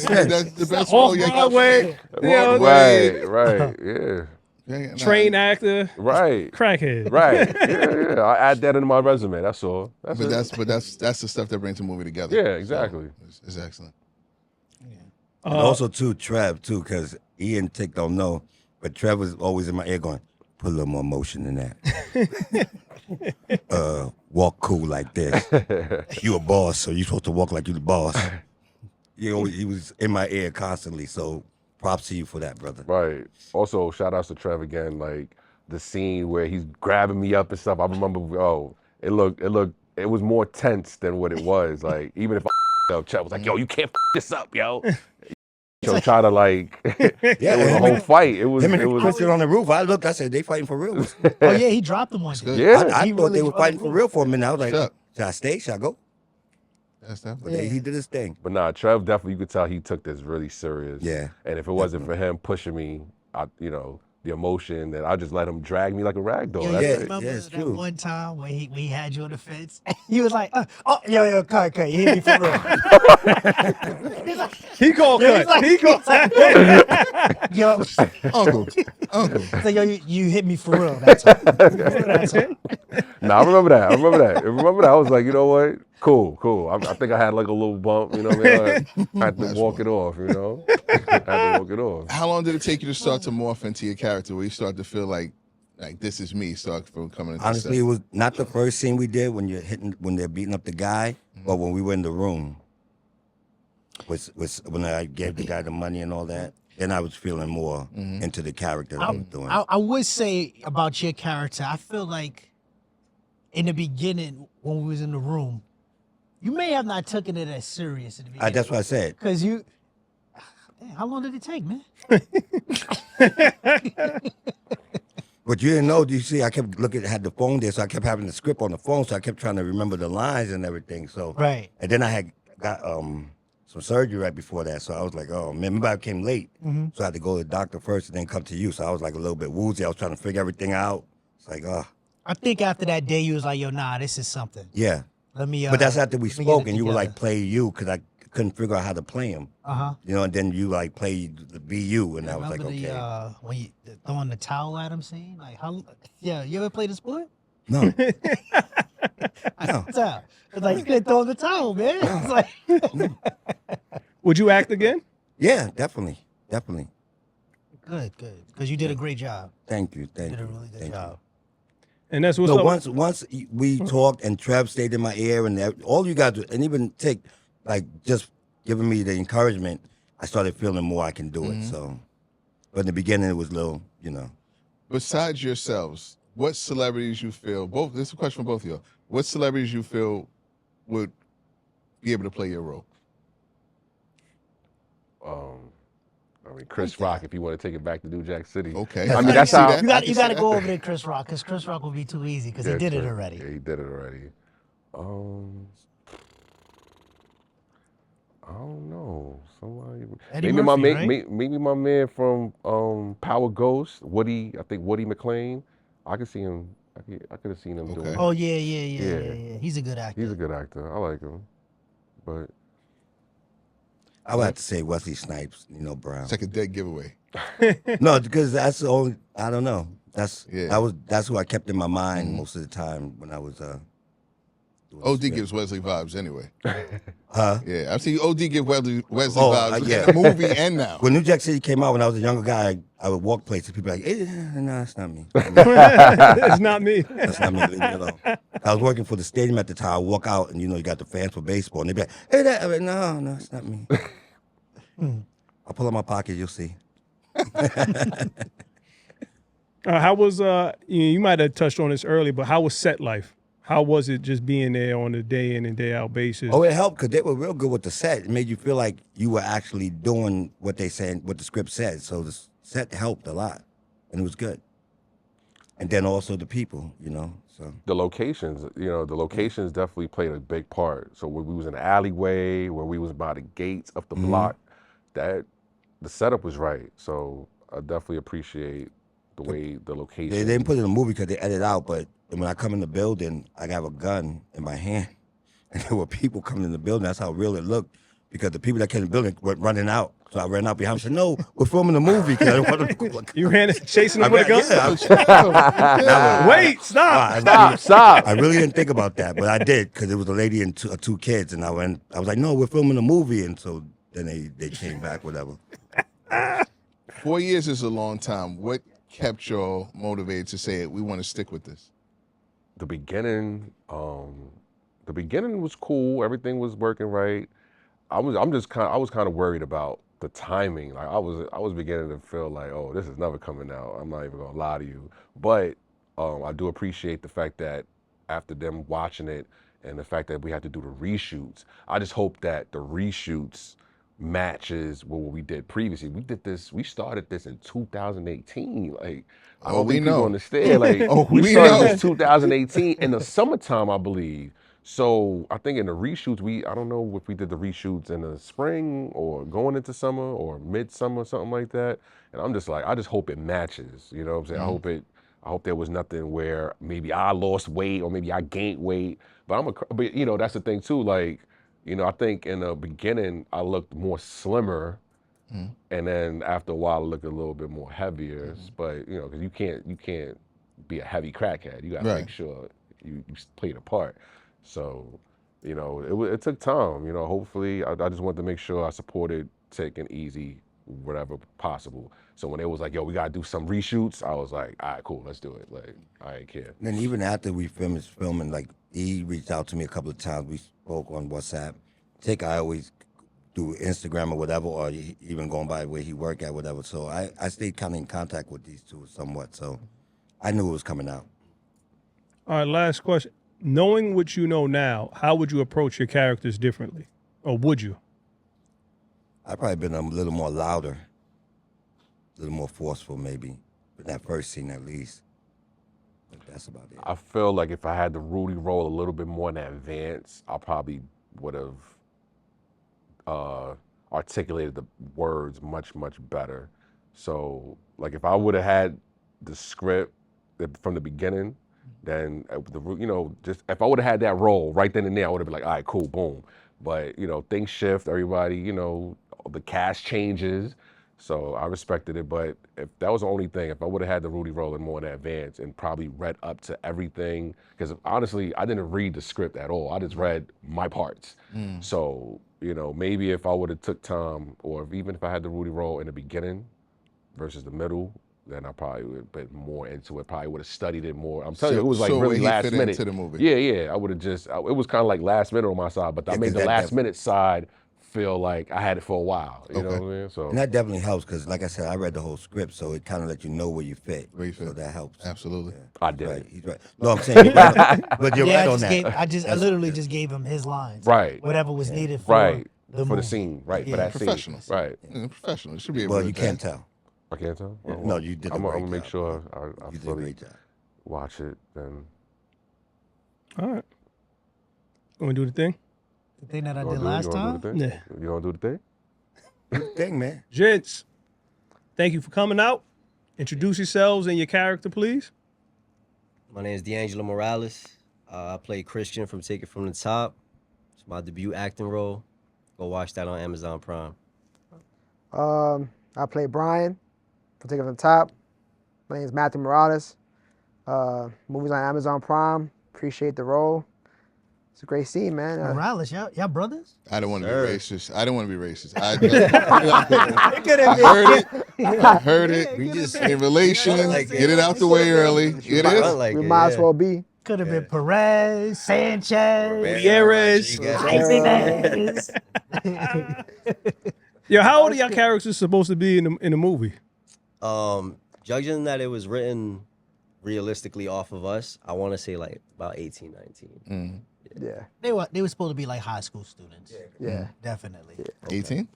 sense. That's the best Off role you got. Broadway, Right. Yeah. train actor, Right. crackhead. Right. Yeah. I add that into my resume. That's all. But that's the stuff that brings a movie together. Yeah, exactly. So it's excellent. And also, too, Trev, too, because Ian and Tick don't know, but Trev was always in my ear going, put a little more motion in that. Walk cool like this. You a boss, so you supposed to walk like you the boss. He was in my ear constantly, so props to you for that, brother. Right. Also, shout outs to Trev again, like the scene where he's grabbing me up and stuff. I remember, it was more tense than what it was. Like, even if Trev was like, yo, you can't this up, yo. Try to it was a whole fight. It was Christian on the roof. I looked, I said, they fighting for real. Oh yeah, he dropped him once. Yeah. I thought they really were fighting for real for a minute. I was like, Sure. should I stay? Should I go? That's that. But he did his thing. But nah, Trev definitely, you could tell he took this really serious. Yeah, And if it wasn't for him pushing me, the emotion, that I just let him drag me like a rag doll. Yo, That's you it. remember it's that true. one time when we had you on the fence? He was like, cut, you hit me for real. He called cut. He called Yo, Uncle. so you hit me for real. That's all. Nah, I remember that. I was like, you know what? Cool. I think I had like a little bump, you know what I mean? I had to walk it off, How long did it take you to start to morph into your character, where you start to feel like this is me, start from coming into Honestly, it was not the first scene we did when they're beating up the guy, but when we were in the room, when I gave the guy the money and all that, then I was feeling more into the character that I was doing. I would say about your character, I feel like in the beginning when we was in the room, you may have not taken it as serious in the beginning. That's what I said. Because damn, how long did it take, man? But you didn't know. Do you see? I kept looking, had the phone there, so I kept having the script on the phone, so I kept trying to remember the lines and everything. So Right. and then I had got some surgery right before that, so I was like, oh man, remember I came late, so I had to go to the doctor first and then come to you. So I was like a little bit woozy. I was trying to figure everything out. It's like, I think after that day, you was like, yo, nah, this is something. yeah. Let me. But that's after we let me get spoke, it and you were together. like, play you, because I couldn't figure out how to play him. You know, and then you like play the be you, and I was like, Remember okay. the when you throwing the towel at him scene? Like how? Yeah, you ever played the sport? No. No. No. It's like you couldn't throw the towel, man. It's like. Would you act again? Yeah, definitely. Good. Because you did a great job. Thank you. You did a really good job. And that's what's So up. once we talked and Trev stayed in my ear and all you guys, and even Tick, like just giving me the encouragement, I started feeling more I can do it. So, but in the beginning it was little, you know. Besides yourselves, what celebrities you feel, both, this is a question for both of you, what celebrities you feel would be able to play your role? I mean, Chris Rock, if you want to take it back to New Jack City. Okay. I mean, that's how. You got to go over to Chris Rock because Chris Rock will be too easy because he did it already. Yeah, he did it already. I don't know. Somebody. Eddie Maybe Murphy, my man. right? Maybe my man from Power Ghost, Woody. I think Woody McClain. I could see him. I could have seen him doing. Oh yeah. He's a good actor. He's a good actor. I like him, but I would have to say Wesley Snipes, Brown. It's like a dead giveaway. No, because that's the only. I don't know. That's Yeah. that's who I kept in my mind most of the time when I was. Doing OD the script. gives Wesley vibes anyway. Huh? Yeah, I've seen OD give Wesley Oh, vibes yeah. in the movie and now. When New Jack City came out, when I was a younger guy, I would walk places. People were like, no, that's not me. It's not me. That's not me. Leave me alone. I was working for the stadium at the time. I walk out, and you got the fans for baseball, and they'd be like, hey, that. I'm like, no, it's not me. I'll pull out my pocket. You'll see. How was you might have touched on this earlier, but how was set life? How was it just being there on a day in and day out basis? Oh, it helped because they were real good with the set. It made you feel like you were actually doing what they said, what the script said. So the set helped a lot, and it was good. And then also the people, So the locations, the locations definitely played a big part. So when we was in the alleyway, where we was by the gates of the block, that the setup was right. So I definitely appreciate the way the location. They didn't put it in the movie because they edited out. But when I come in the building, I have a gun in my hand, and there were people coming in the building. That's how real it looked. Because the people that came in the building were running out. So I ran out behind them and said, no, we're filming the movie. I didn't want them to You ran chasing them with a gun? Yeah, Wait, stop. Stop. I really didn't think about that, but I did because it was a lady and two kids. And I was like, no, we're filming a movie. And so then they came back, whatever. 4 years is a long time. What kept y'all motivated to say it? We want to stick with this. The beginning was cool. Everything was working right. I was kind of worried about the timing. Like I was beginning to feel like, oh, this is never coming out. I'm not even gonna lie to you. But I do appreciate the fact that after them watching it and the fact that we had to do the reshoots, I just hope that the reshoots matches what we did previously. We started this in 2018. Like I don't think people understand. Like we started this 2018 in the summertime, I believe. So I think in the reshoots, I don't know if we did the reshoots in the spring or going into summer or midsummer, something like that. And I'm just like, I just hope it matches. You know what I'm saying? I hope there was nothing where maybe I lost weight or maybe I gained weight. But that's the thing too. Like, I think in the beginning I looked more slimmer, and then after a while I looked a little bit more heavier. But because you can't be a heavy crackhead. You got to make sure you play the part. So, it took time. Hopefully, I just wanted to make sure I supported Tick and Easy whatever possible. So when it was like, yo, we gotta do some reshoots, I was like, all right, cool, let's do it. Like, I ain't care. And then even after we finished filming, like he reached out to me a couple of times. We spoke on WhatsApp. Tick, I always do Instagram or whatever, or even going by where he work at, whatever. So I stayed kind of in contact with these two somewhat. So I knew it was coming out. All right, last question. Knowing what you know now, how would you approach your characters differently? Or would you? I'd probably been a little more louder, a little more forceful maybe, in that first scene at least. But that's about it. I feel like if I had the Rudy role a little bit more in advance, I probably would have articulated the words much better. So like if I would have had the script from the beginning, then just if I would have had that role right then and there, I would have been like, all right, cool, boom. But things shift. Everybody, the cast changes. So I respected it, but if that was the only thing, if I would have had the Rudy role in more in advance and probably read up to everything, because honestly, I didn't read the script at all. I just read my parts. So, maybe if I would have took time, or even if I had the Rudy role in the beginning versus the middle, then I probably would have been more into it. Probably would have studied it more. I'm telling you, it was like really last minute. Into the movie. Yeah. I would have it was kind of like last minute on my side, but I made the last minute side feel like I had it for a while. You know what I mean? So and that definitely helps because, like I said, I read the whole script, so it kind of let you know where you fit. So that helps. Absolutely. Yeah. I did. Right. He's right. No, I'm saying, but you're right on that. I literally just gave him his lines. Right. Whatever was needed for the movie. scene. Right. For that professional. scene. Right. Professional. It should be able Well, to you do can't that. tell. I can't tell. Well, No, you did a great job. I'm gonna make sure I You did a fully great job. watch it. Then All right. Want to do the thing? The thing that I did last time? Yeah. You gonna do the thing? Thing, man. Gents, thank you for coming out. Introduce yourselves and your character, please. My name is D'Angelo Morales. I play Christian from Take It From the Top. It's my debut acting role. Go watch that on Amazon Prime. I play Brian from Take It From the Top. My name is Matthew Morales. Movies on Amazon Prime. Appreciate the role. It's a great scene, man. Morales, y'all brothers? I don't want to be racist. I don't want to be racist. I heard it. We just In relation, like get it out the way early. It is. like we it, might as yeah. well be. Could have been Perez, Sanchez, Gutierrez. Ibanez. Yo, how old are y'all characters supposed to be in the movie? Judging that it was written realistically off of us, I want to say like about 18, 19. Yeah. They were supposed to be like high school students. Yeah. Definitely. 18?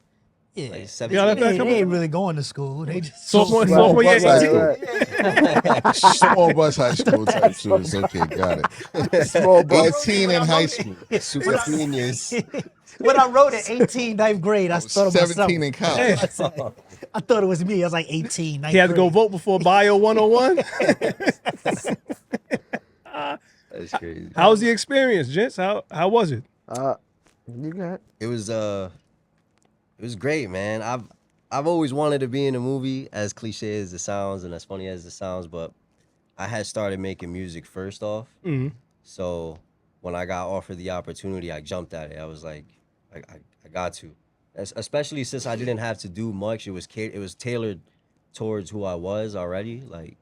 Yeah. Like Yeah, 17. They ain't really going to school. They just Sophomore Right, year. right. Small bus high school type students. Okay, got it. Small bus. 18 in high school. Super seniors. When I wrote it, 18, ninth grade, I thought of myself. 17 in college. I thought it was me. I was like 18, ninth He had to go grade. vote before Bio 101. That's crazy. How was the experience, gents? How was it? You got It was great, man. I've always wanted to be in a movie, as cliche as it sounds and as funny as it sounds, but I had started making music first off. So when I got offered the opportunity, I jumped at it. I was like, I got to. Especially since I didn't have to do much. It was tailored towards who I was already. Like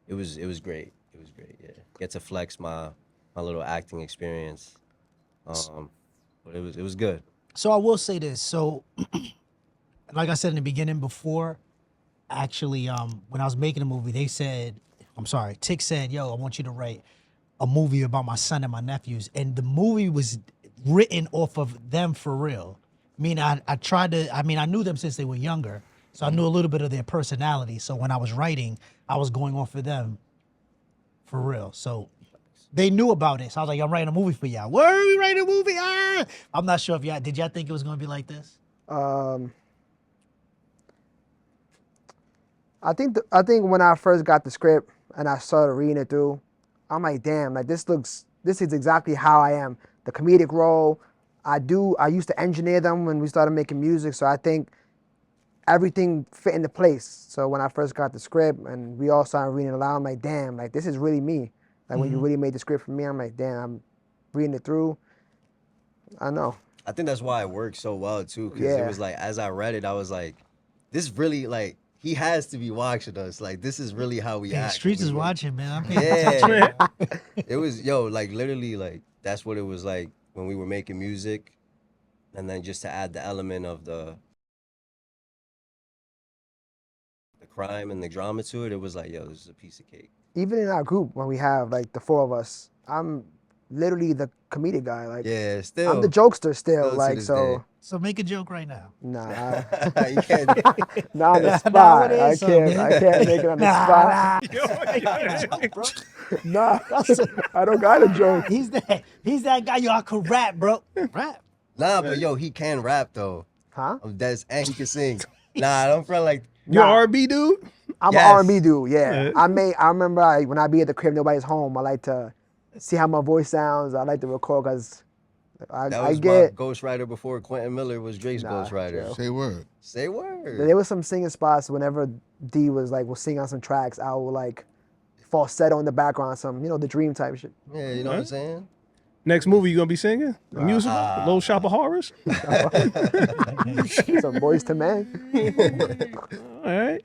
it was great. It was great, yeah. Get to flex my little acting experience. But it was good. So I will say this. So, like I said in the beginning, before actually, when I was making the movie, Tick said, "Yo, I want you to write a movie about my son and my nephews," and the movie was written off of them for real. I mean, I knew them since they were younger, so I knew a little bit of their personality. So when I was writing, I was going off of them for real. So they knew about it. So I was like, I'm writing a movie for y'all. Where are we writing a movie? Ah! I'm not sure if did y'all think it was going to be like this? I think when I first got the script and I started reading it through, I'm like, damn, like this is exactly how I am. The comedic role, I used to engineer them when we started making music, so I think everything fit into place. So when I first got the script and we all started reading it aloud, I'm like, damn, like this is really me. Like when you really made the script for me, I'm like, damn, I'm reading it through. I know. I think that's why it worked so well too, because it was like, as I read it, I was like, this really, like, he has to be watching us. Like, this is really how we act. Streets is watching, man. I'm paying Yeah. It was, like, literally, like, that's what it was like when we were making music. And then just to add the element of the crime and the drama to it, it was like, yo, this is a piece of cake. Even in our group, when we have like the four of us, I'm literally the comedic guy. Like, Yeah, still. I'm the jokester still. to Like, this so So make a joke right now. nah, You can't. not on the Nah, spot. what is I can't make it on the spot. Nah, I don't got a joke. He's that guy. Yo, I could rap, bro. Rap. Nah, but yo, he can rap though. Huh? And he can sing. Nah, don't front like. You Nah. R&B dude? I'm Yes. an R&B dude. Yeah, Yeah. I remember when I be at the crib, nobody's home. I like to see how my voice sounds. I like to record because That I was my get. ghostwriter before Quentin Miller was Drake's Nah, ghostwriter. Joe. Say word. Say word. There was some singing spots whenever D was singing on some tracks. I would like falsetto in the background, some the dream type shit. Yeah, you know what I'm saying? Next movie you gonna be singing? A musical? Little Shop of Horrors? Some Boys to Men. All right.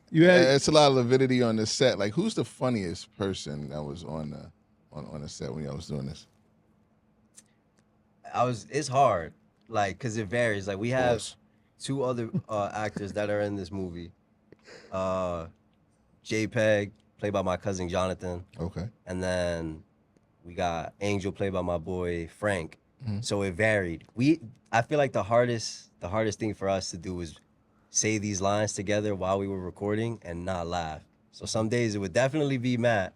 You had It's a lot of avidity on the set. Like, who's the funniest person that was on the set when y'all was doing this? It's hard, like, cause it varies. Like we have two other actors that are in this movie. JPEG, played by my cousin Jonathan. Okay. And then we got Angel, played by my boy Frank. So it varied. I feel like the hardest thing for us to do was say these lines together while we were recording and not laugh. So some days it would definitely be Matt,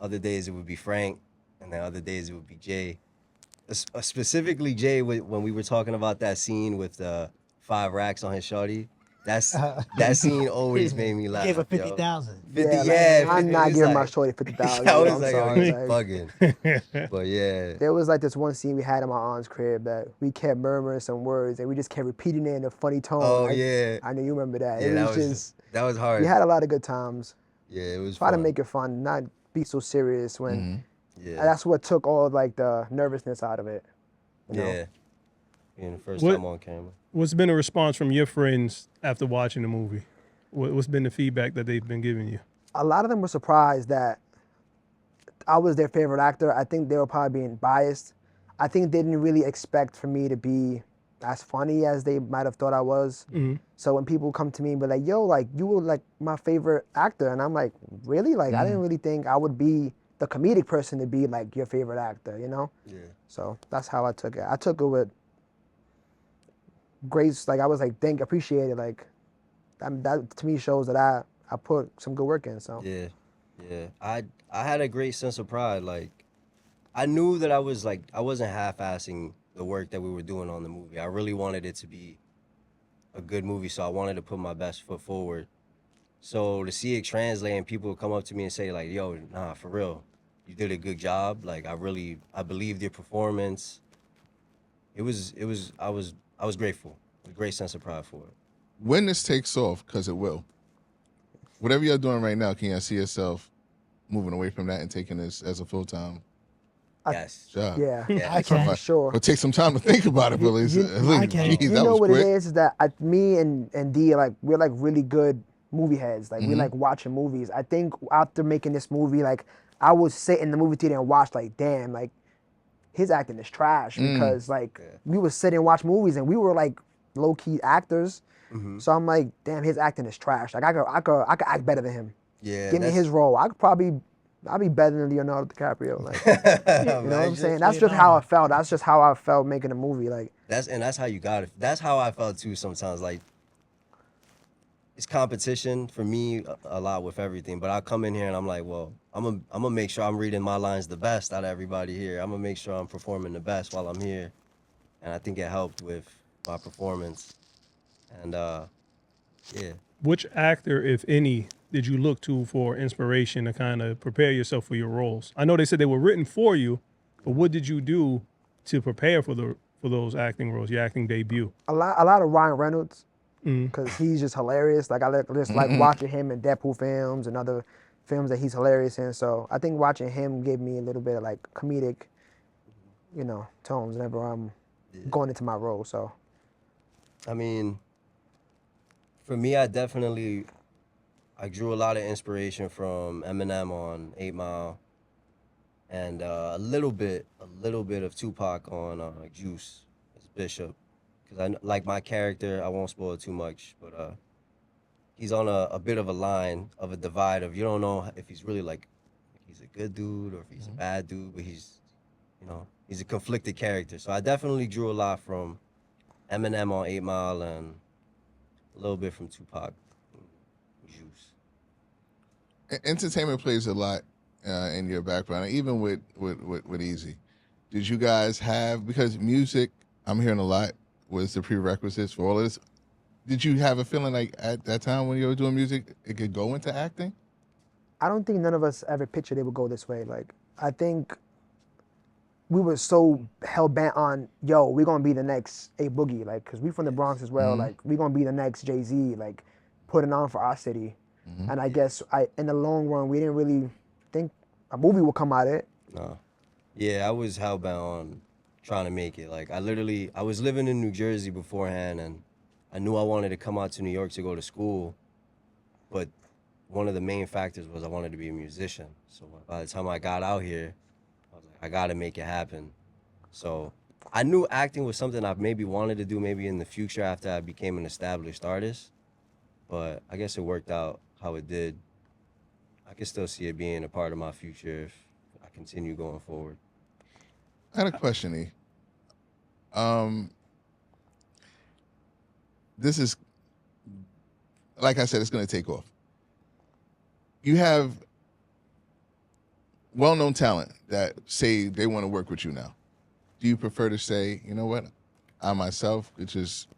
other days it would be Frank, and then other days it would be Jay. Specifically Jay, when we were talking about that scene with the 5 racks on his shawty, that scene always made me laugh. Gave her yo. 50,000. 50, Yeah, yeah. I'm 50, not it's giving my like- shorty 50,000. I was I'm like, sorry. you bugging. But yeah. There was like this one scene we had in my aunt's crib that we kept murmuring some words and we just kept repeating it in a funny tone. Oh, yeah. I know you remember that. Yeah, it was that was hard. we had a lot of good times. Yeah, it was Try fun. to make it fun, not be so serious when Yeah. that's what took all like the nervousness out of it. you know? Yeah. Being the first What- time on camera. What's been a response from your friends after watching the movie? What's been the feedback that they've been giving you? A lot of them were surprised that I was their favorite actor. I think they were probably being biased. I think they didn't really expect for me to be as funny as they might have thought I was. So when people come to me and be like, yo, like you were like my favorite actor, and I'm like, really? Like I didn't really think I would be the comedic person to be like your favorite actor, you know? Yeah. So that's how I took it. I took it with grace. Like I was like, appreciate it. Like that to me shows that I put some good work in. So Yeah. Yeah. I had a great sense of pride. Like I knew that I wasn't half-assing the work that we were doing on the movie. I really wanted it to be a good movie, so I wanted to put my best foot forward. So to see it translate and people come up to me and say like, yo, nah, for real, you did a good job. Like I believed your performance. I was grateful. A great sense of pride for it. When this takes off, because it will, whatever you're doing right now, can you see yourself moving away from that and taking this as a full-time Yes. job? yeah, I can. for sure. It'll take some time to think about it, but at least, I can. geez, You that know was what quick. it is that me and D like we're like really good movie heads. Like we like watching movies. I think after making this movie, like I would sit in the movie theater and watch like, damn, like his acting is trash because like we would sit and watch movies and we were like low key actors. So I'm like, damn, his acting is trash. Like I could act better than him. Yeah. Give me his role. I'll be better than Leonardo DiCaprio. Like, you know what I'm saying? That's just how I felt. That's just how I felt making a movie. Like, That's how you got it. That's how I felt too sometimes. Like it's competition for me a lot with everything. But I come in here and I'm like, well, I'm gonna make sure I'm reading my lines the best out of everybody here. I'm gonna make sure I'm performing the best while I'm here. And I think it helped with my performance. And yeah. Which actor, if any, did you look to for inspiration to kind of prepare yourself for your roles? I know they said they were written for you, but what did you do to prepare for those acting roles, your acting debut? a lot of Ryan Reynolds, because he's just hilarious. Like I just like watching him in Deadpool films and other films that he's hilarious in. So I think watching him gave me a little bit of like comedic, tones whenever I'm going into my role. So I mean, for me, I drew a lot of inspiration from Eminem on 8 Mile, and a little bit of Tupac on Juice as Bishop, because I like my character. I won't spoil too much, but he's on a bit of a line of a divide of you don't know if he's really like he's a good dude or if he's a bad dude, but you know, he's a conflicted character. So I definitely drew a lot from Eminem on 8 Mile and a little bit from Tupac. Juice. Entertainment plays a lot in your background, even with Easy. Did you guys have, because music, I'm hearing a lot, was the prerequisites for all of this. Did you have a feeling like at that time when you were doing music, it could go into acting? I don't think none of us ever pictured it would go this way. Like, I think we were so hell bent on, yo, we're gonna be the next A Boogie, like, cause we from the Bronx as well. Like, we're gonna be the next Jay-Z, like, putting on for our city. And I guess in the long run, we didn't really think a movie would come out of it. No. Yeah, I was hellbound on trying to make it. Like, I was living in New Jersey beforehand, and I knew I wanted to come out to New York to go to school, but one of the main factors was I wanted to be a musician. So by the time I got out here, I was like, I gotta make it happen. So I knew acting was something I maybe wanted to do maybe in the future after I became an established artist, but I guess it worked out how it did. I can still see it being a part of my future if I continue going forward. I had a question, E. This is, like I said, it's going to take off. You have well-known talent that say they want to work with you now. Do you prefer to say, you know what, I myself could just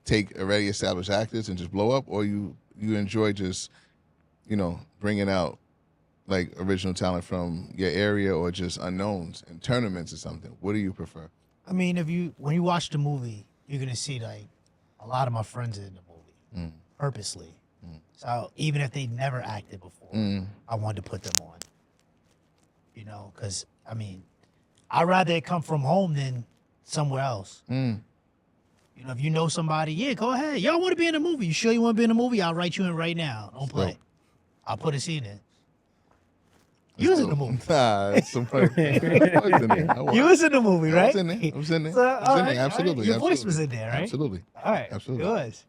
take already established actors and just blow up, or you enjoy just, you know, bringing out like original talent from your area or just unknowns in tournaments or something? What do you prefer? I mean, when you watch the movie, you're gonna see like a lot of my friends in the movie purposely. So even if they never acted before, I wanted to put them on. You know, because I mean, I'd rather it come from home than somewhere else. You know, if you know somebody, yeah, go ahead. Y'all want to be in a movie? You sure you want to be in a movie? I'll write you in right now. Don't play. I'll put a scene in. You was in the movie. Nah, that's some I was in there. You was in the movie, right? I was in there. So, I was in there. Absolutely. Your voice was in there, right? Absolutely. All right. Absolutely. It was.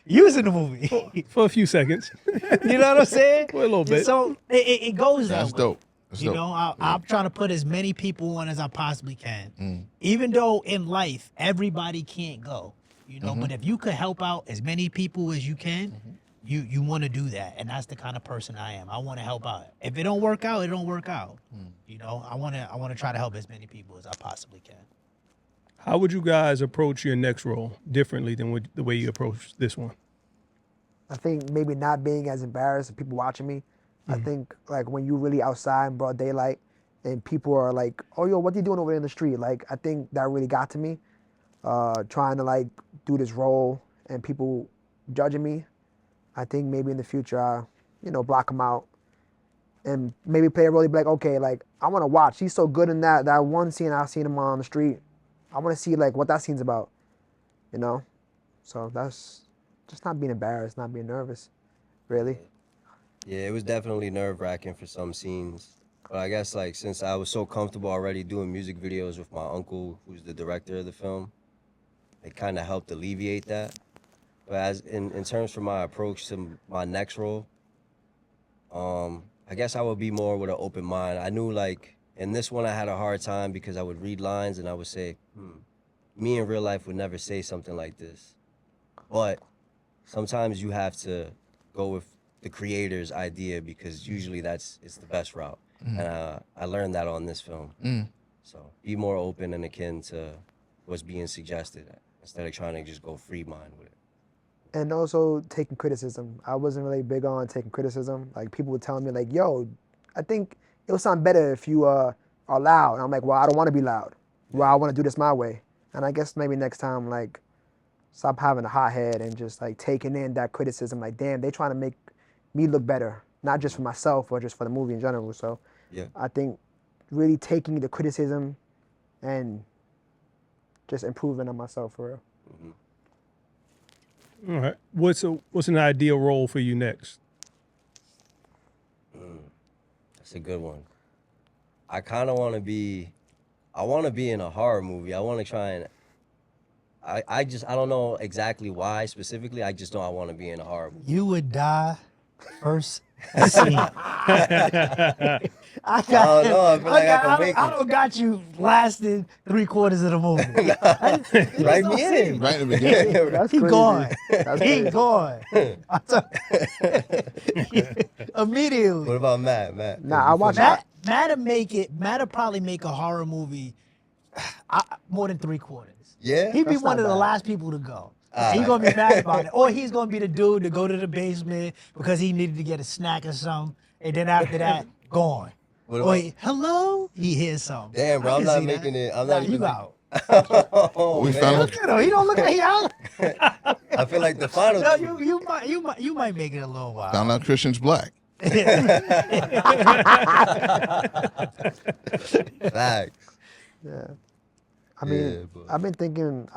You was in the movie. For a few seconds. You know what I'm saying? For a little bit. So it goes that That's way. dope. That's You dope. know, I'm trying to put as many people on as I possibly can. Even though in life, everybody can't go. You know, but if you could help out as many people as you can, you want to do that. And that's the kind of person I am. I want to help out. If it don't work out, it don't work out. You know, I want to try to help as many people as I possibly can. How would you guys approach your next role differently than the way you approached this one? I think maybe not being as embarrassed of people watching me. I think like when you really outside in broad daylight and people are like, oh, yo, what you doing over there in the street? Like, I think that really got to me. Trying to like do this role and people judging me. I think maybe in the future, I, you know, block them out and maybe play a role. Be like, okay, like I want to watch. He's so good in that one scene I've seen him on the street. I want to see like what that scene's about, you know? So that's just not being embarrassed, not being nervous, really. Yeah, it was definitely nerve-wracking for some scenes. But I guess like since I was so comfortable already doing music videos with my uncle, who's the director of the film, it kind of helped alleviate that. But as in terms for my approach to my next role, I guess I would be more with an open mind. I knew like in this one I had a hard time because I would read lines and I would say, me in real life would never say something like this. But sometimes you have to go with the creator's idea because usually it's the best route. And I learned that on this film. So be more open and akin to what's being suggested instead of trying to just go free mind with it. And also taking criticism. I wasn't really big on taking criticism. Like people would tell me like, yo, I think it'll sound better if you are loud. And I'm like, well, I don't want to be loud. Well, I want to do this my way. And I guess maybe next time, like, stop having a hot head and just like taking in that criticism. Like, damn, they trying to make me look better, not just for myself or just for the movie in general. So yeah. I think really taking the criticism and just improving on myself for real. All right. What's an ideal role for you next? That's a good one. I kind of want to be in a horror movie. I want to try and, I don't know exactly why specifically. I just know I want to be in a horror movie. You would die first scene. I don't know. I feel like I can make I it. don't got you lasting 3/4 of the movie. Write me in. Right in the beginning. That's He crazy. gone. That's He crazy. gone. Immediately. What about Matt? Nah, I watch Matt'll probably make a horror movie more than 3/4. Yeah? He'd be That's one not of the bad. last people to go. And he's gonna be mad about it. Or he's gonna be the dude to go to the basement because he needed to get a snack or something. And then after that, gone. What Or about- he hears something. Damn, bro, I I'm can not see making that. it. I'm Nah, not even. you out. Oh, We man. found Look at him. He don't look like he out. I feel like the final. No, you might make it a little while. Found out Christian's black. Facts. Yeah. I mean, Yeah, but- I've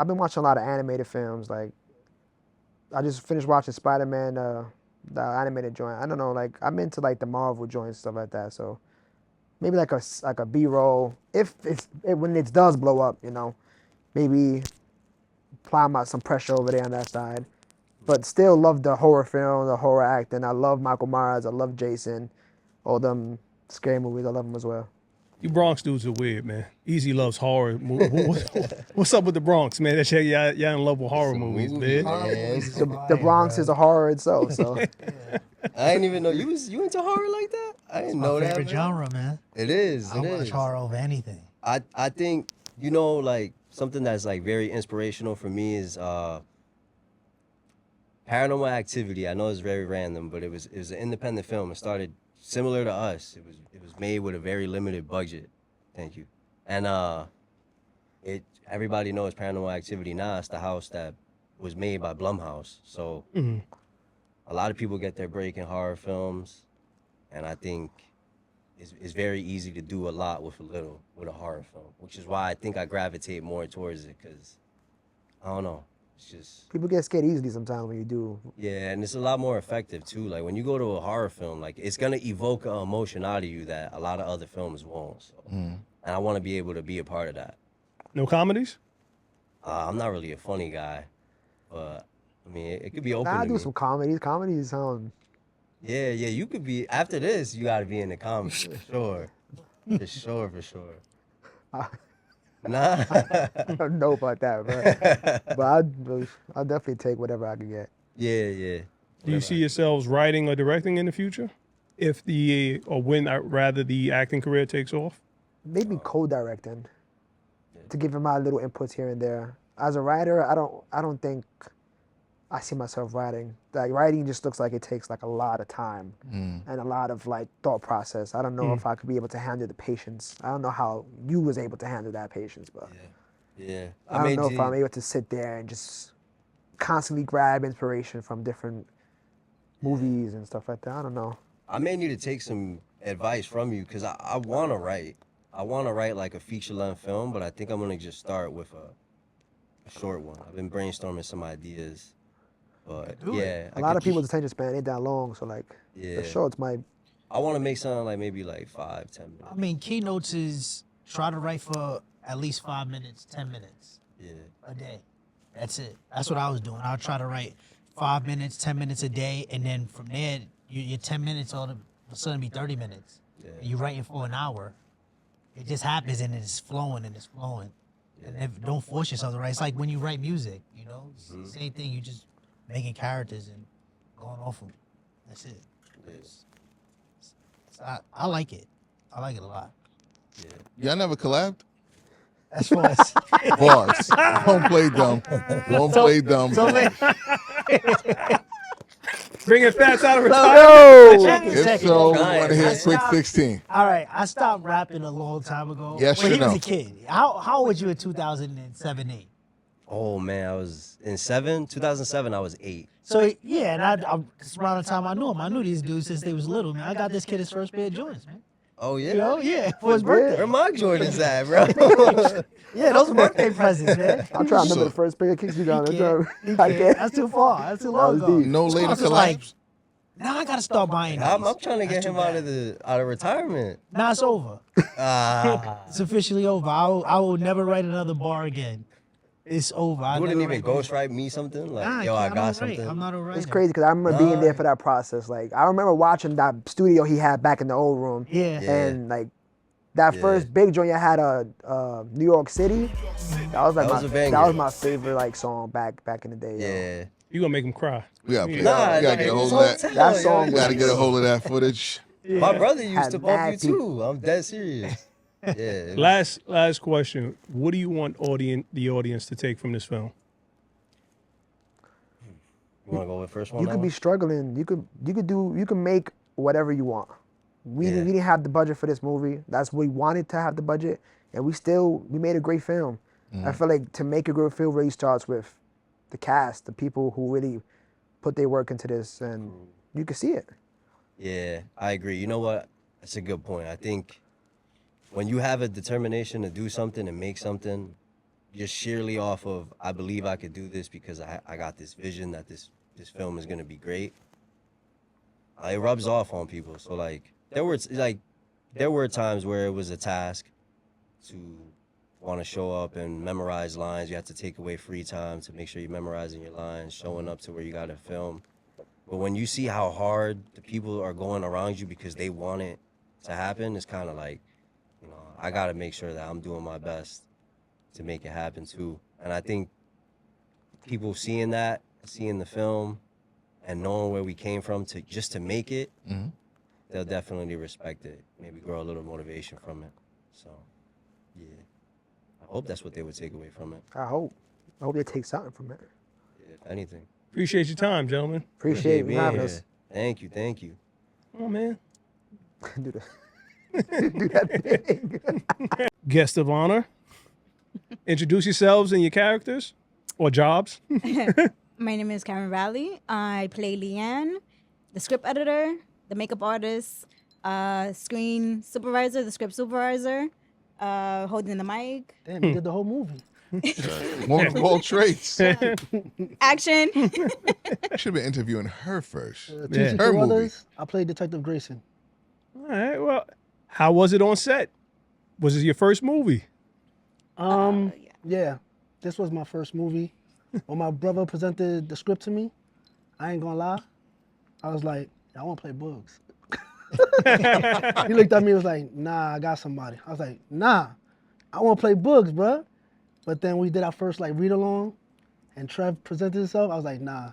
been watching a lot of animated films. Like, I just finished watching Spider-Man, the animated joint. I don't know, like, I'm into like the Marvel joints, stuff like that. So maybe like a B-roll. When it does blow up, you know, maybe apply some pressure over there on that side. But still love the horror film, the horror acting. I love Michael Myers. I love Jason. All them scary movies, I love them as well. You Bronx dudes are weird, man. Easy loves horror. What's up with the Bronx, man? That's y'all in love with horror movies, man. The Bronx is a horror itself, so. I didn't even know you into horror like that. I didn't know My that. favorite man. genre, man. It is. I It watch is. horror over anything. I think like something that's like very inspirational for me is Paranormal Activity. I know it's very random, but it was an independent film. It started similar to Us. It was made with a very limited budget. Thank you. And everybody knows Paranormal Activity now. It's the house that was made by Blumhouse. So a lot of people get their break in horror films, and I think it's very easy to do a lot with a little with a horror film, which is why I think I gravitate more towards it, because I don't know. It's just People get scared easily sometimes when you do. yeah, and it's a lot more effective too. Like when you go to a horror film, like it's gonna evoke an emotion out of you that a lot of other films won't. So, and I want to be able to be a part of that. No comedies? I'm not really a funny guy, but I mean it could be open. Nah, I to do me. some comedies. Comedies sound. Yeah, you could be after this. You got to be in the comedy for sure, for sure. Nah. I don't know about that, but I'll definitely take whatever I can get. Yeah. Do you see yourselves writing or directing in the future? When the acting career takes off? Maybe co-directing to give him my little inputs here and there. As a writer, I don't think I see myself writing. Like writing just looks like it takes like a lot of time and a lot of like thought process. I don't know if I could be able to handle the patience. I don't know how you was able to handle that patience, but Yeah. I don't know if I'm able to sit there and just constantly grab inspiration from different movies and stuff like that. I don't know. I may need to take some advice from you because I want to write. I want to write like a feature-length film, but I think I'm going to just start with a short one. I've been brainstorming some ideas. But yeah. A lot of people's attention span ain't that long, so like Yeah. the shorts might. I want to make something like maybe like 5-10 minutes. I mean, keynotes is try to write for at least 5 minutes, 10 minutes Yeah. a day. That's it. That's what I was doing. I would try to write 5 minutes, 10 minutes a day, and then from there, your 10 minutes all of a sudden be 30 minutes. Yeah. And you're writing for an hour. It just happens and it's flowing and it's flowing. And don't force yourself to write. It's like when you write music, you know, it's the same thing. You just making characters and going off them. That's it. I like it. I like it a lot. Y'all never collabed? As far as Bars. Don't play dumb. Don't play dumb. Bringing fats out of Yo! retirement. If so, we want to hear quick 16. All right, I stopped rapping a long time ago. Yes when or he was no? a kid. How old was you in 2007, 8? Oh, man. I was in 2007, I was 8. So, yeah, and I it's around the time I knew him. I knew these dudes since they was little, man. I got this kid his first pair of Jordans, man. Oh, yeah? You know, yeah, for his birthday. Where my Jordans at, bro? Yeah, those are birthday presents, man. I'm trying to remember the first pair of kicks you got. He can't. That's too far. That's too long was ago. deep. No later Sponsors like, collabs? now I gotta start buying these. I'm trying to get That's him too out bad. of retirement. Now it's over. Ah. It's officially over. I will never write another bar again. It's over. You wouldn't even ghostwrite me something like, yo, I I'm got alright. something. I'm not alright. It's crazy because I remember being there for that process. Like I remember watching that studio he had back in the old room. Yeah. And like that first big joint I had New York City. That was like that was my favorite like song back in the day. Yeah. You gonna make him cry. We gotta play. Nah, We gotta get a hold of that. That song. We gotta get a hold of that footage. My brother used Had to bump you mad people. too. I'm dead serious. Yeah. Last question. What do you want the audience to take from this film? You wanna go with first one? You could be struggling. You could make whatever you want. We didn't have the budget for this movie. That's what we wanted to have the budget, and we made a great film. I feel like to make a great film really starts with the cast, the people who really put their work into this, and you can see it. Yeah, I agree. You know what? That's a good point. I think when you have a determination to do something and make something, just sheerly off of, I believe I could do this because I got this vision that this film is going to be great, it rubs off on people. So, like, there were times where it was a task to want to show up and memorize lines. You have to take away free time to make sure you're memorizing your lines, showing up to where you got to film. But when you see how hard the people are going around you because they want it to happen, it's kind of like, you know, I got to make sure that I'm doing my best to make it happen too. And I think people seeing that, seeing the film, and knowing where we came from to make it, they'll definitely respect it. Maybe grow a little motivation from it. So, yeah. I hope that's what they would take away from it. I hope they take something from it. Yeah, if anything. Appreciate your time, gentlemen. Appreciate you having us. Thank you. Oh man. Do that thing. Guest of honor. Introduce yourselves and your characters or jobs. My name is Karen Raleigh. I play Leanne, the script editor, the makeup artist, screen supervisor, the script supervisor, holding the mic. Damn, you did the whole movie. Woman of all traits. Action. Should have been interviewing her first. T.C. Her movie. Carruthers, I played Detective Grayson. All right. Well, how was it on set? Was it your first movie? Yeah, this was my first movie. When my brother presented the script to me, I ain't gonna lie, I was like, I want to play Bugs. He looked at me and was like, nah, I got somebody. I was like, nah, I want to play Bugs, bruh. But then we did our first like read along, and Trev presented himself. I was like, nah,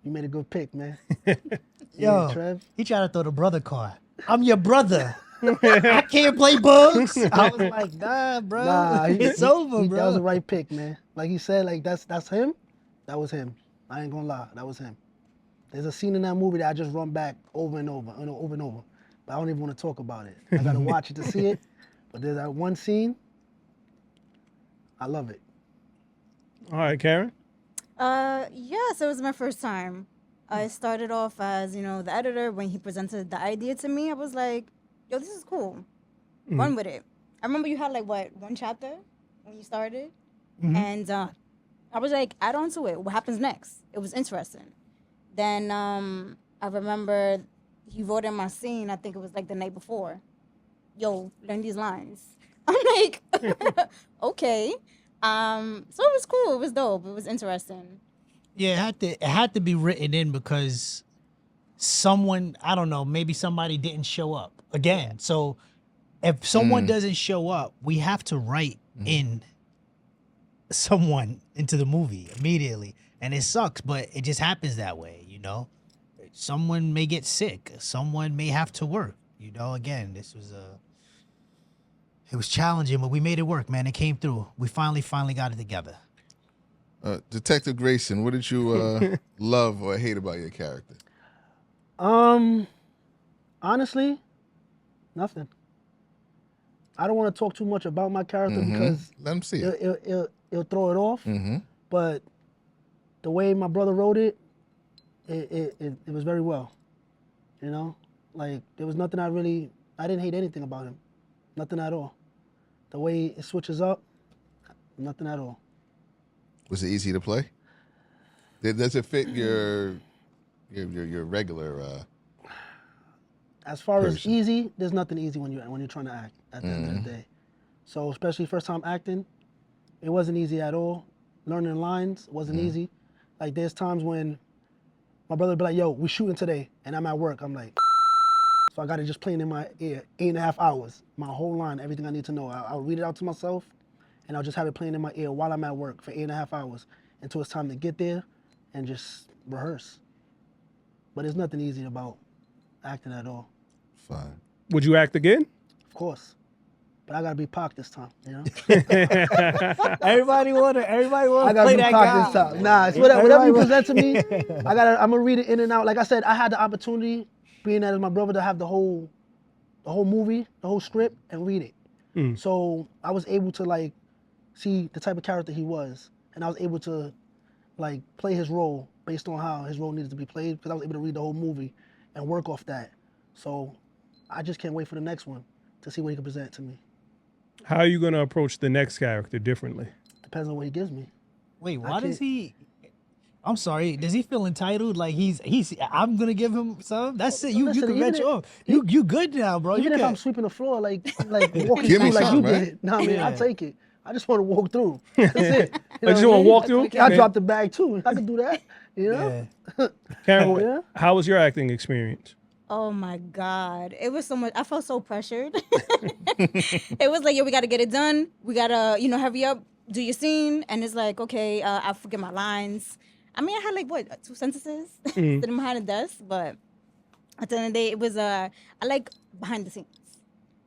you made a good pick, man. Yo, Trev. he tried to throw the brother card. I'm your brother. I can't play Bugs. I was like, nah, bro. Nah, it's over, bro. That was the right pick, man. Like he said, like that's him. That was him. I ain't gonna lie, that was him. There's a scene in that movie that I just run back over and over, over and over. But I don't even want to talk about it. I gotta watch it to see it. But there's that one scene. I love it. All right, Karen. Yes, it was my first time. I started off as, the editor. When he presented the idea to me, I was like, yo, this is cool. Run with it. I remember you had one chapter when you started? And I was like, add on to it. What happens next? It was interesting. Then I remember he wrote in my scene, I think it was the night before, yo, learn these lines. I'm like, okay. So it was cool. It was dope. It was interesting. Yeah, it had to be written in because someone, I don't know, maybe somebody didn't show up again. So if someone doesn't show up, we have to write in someone into the movie immediately. And it sucks, but it just happens that way, Someone may get sick. Someone may have to work. Again, this was it was challenging, but we made it work, man. It came through. We finally got it together. Detective Grayson, what did you love or hate about your character? Honestly, nothing. I don't want to talk too much about my character because let him see it. It'll throw it off. But the way my brother wrote it, it was very well. There was nothing I didn't hate anything about him. Nothing at all. The way it switches up, nothing at all. Was it easy to play? Does it fit your regular? As far as person? easy, there's nothing easy when you're trying to act at the end of the day. So especially first time acting, it wasn't easy at all. learning lines wasn't Mm-hmm. easy. Like there's times when my brother would be like, yo, we shooting today, and I'm at work. I'm like, so I got it just playing in my ear, 8.5 hours, my whole line, everything I need to know. I'll read it out to myself, and I'll just have it playing in my ear while I'm at work for 8.5 hours until it's time to get there and just rehearse. But there's nothing easy about acting at all. Fine. Would you act again? Of course. But I gotta be Pac this time, you know? Everybody wanna I play gotta be that Pac guy. this time. Nah, it's whatever you Everybody present to me, I'm gonna read it in and out. Like I said, I had the opportunity, being that as my brother, to have the whole movie, the whole script, and read it. So I was able to like see the type of character he was, and I was able to like play his role based on how his role needed to be played, because I was able to read the whole movie and work off that. So I just can't wait for the next one to see what he can present to me. How are you going to approach the next character differently? Depends on what he gives me. Wait, why does he? I'm sorry. Does he feel entitled? Like he's? I'm gonna give him some. That's it. You Listen, can even venture if- off. You good now, bro. Even You if can. I'm sweeping the floor, like walking Give me through like you something, right? did. Nah, I mean, Yeah. I'll take it. I just want to walk through. That's it. I just wanna walk through? I Man. dropped the bag too. I can do that. You know? Yeah. Karen, Yeah. how was your acting experience? Oh my God. It was so much. I felt so pressured. It was like, yo, we got to get it done. We got to, hurry up, do your scene. And it's like, okay, I forget my lines. I mean, I had like, what, 2 sentences sitting behind a desk. But at the end of the day, it was, I like behind the scenes.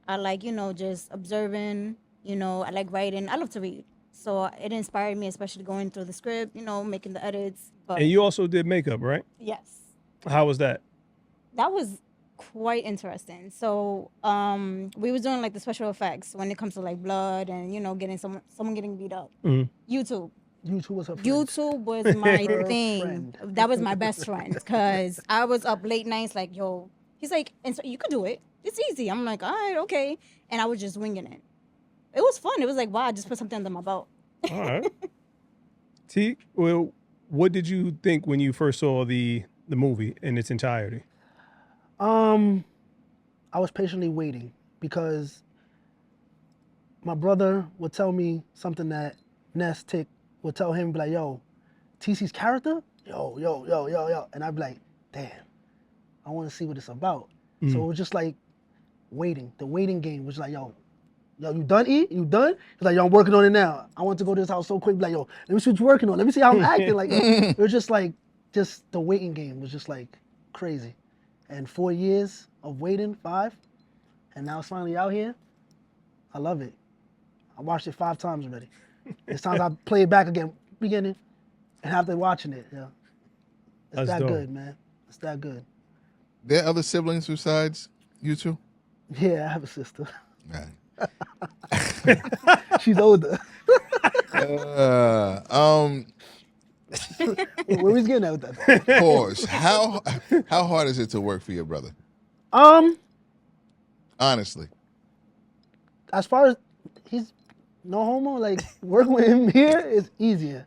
I like, just observing, I like writing. I love to read. So it inspired me, especially going through the script, making the edits. But And you also did makeup, right? yes. How was that? That was quite interesting. So we was doing like the special effects when it comes to like blood and getting someone getting beat up. YouTube was her friend. YouTube was my Her thing. friend. That was my best friend because I was up late nights like, yo, he's like, and so you could do it. It's easy. I'm like, all right, okay. And I was just winging it. It was fun. It was like, wow, I just put something under my belt. All right. T, well, what did you think when you first saw the movie in its entirety? I was patiently waiting because my brother would tell me something that Ness Tick would tell him, be like, yo, TC's character? Yo. And I'd be like, damn, I want to see what it's about. So it was just like waiting. The waiting game was like, yo, you done, E? You done? He's like, yo, I'm working on it now. I want to go to this house so quick. Be like, yo, let me see what you're working on. Let me see how I'm acting. Like, it was just like, just the waiting game was just like crazy. And 4 years of waiting, 5, and now it's finally out here. I love it. I watched it 5 times already. It's times I play it back again, beginning, and after watching it. Yeah, it's That's that dope. good, man. It's that good. There other siblings besides you two? Yeah, I have a sister. Right. She's older. Where we getting at with that? Pause. How hard is it to work for your brother? Honestly. As far as he's no homo, like working with him here is easier.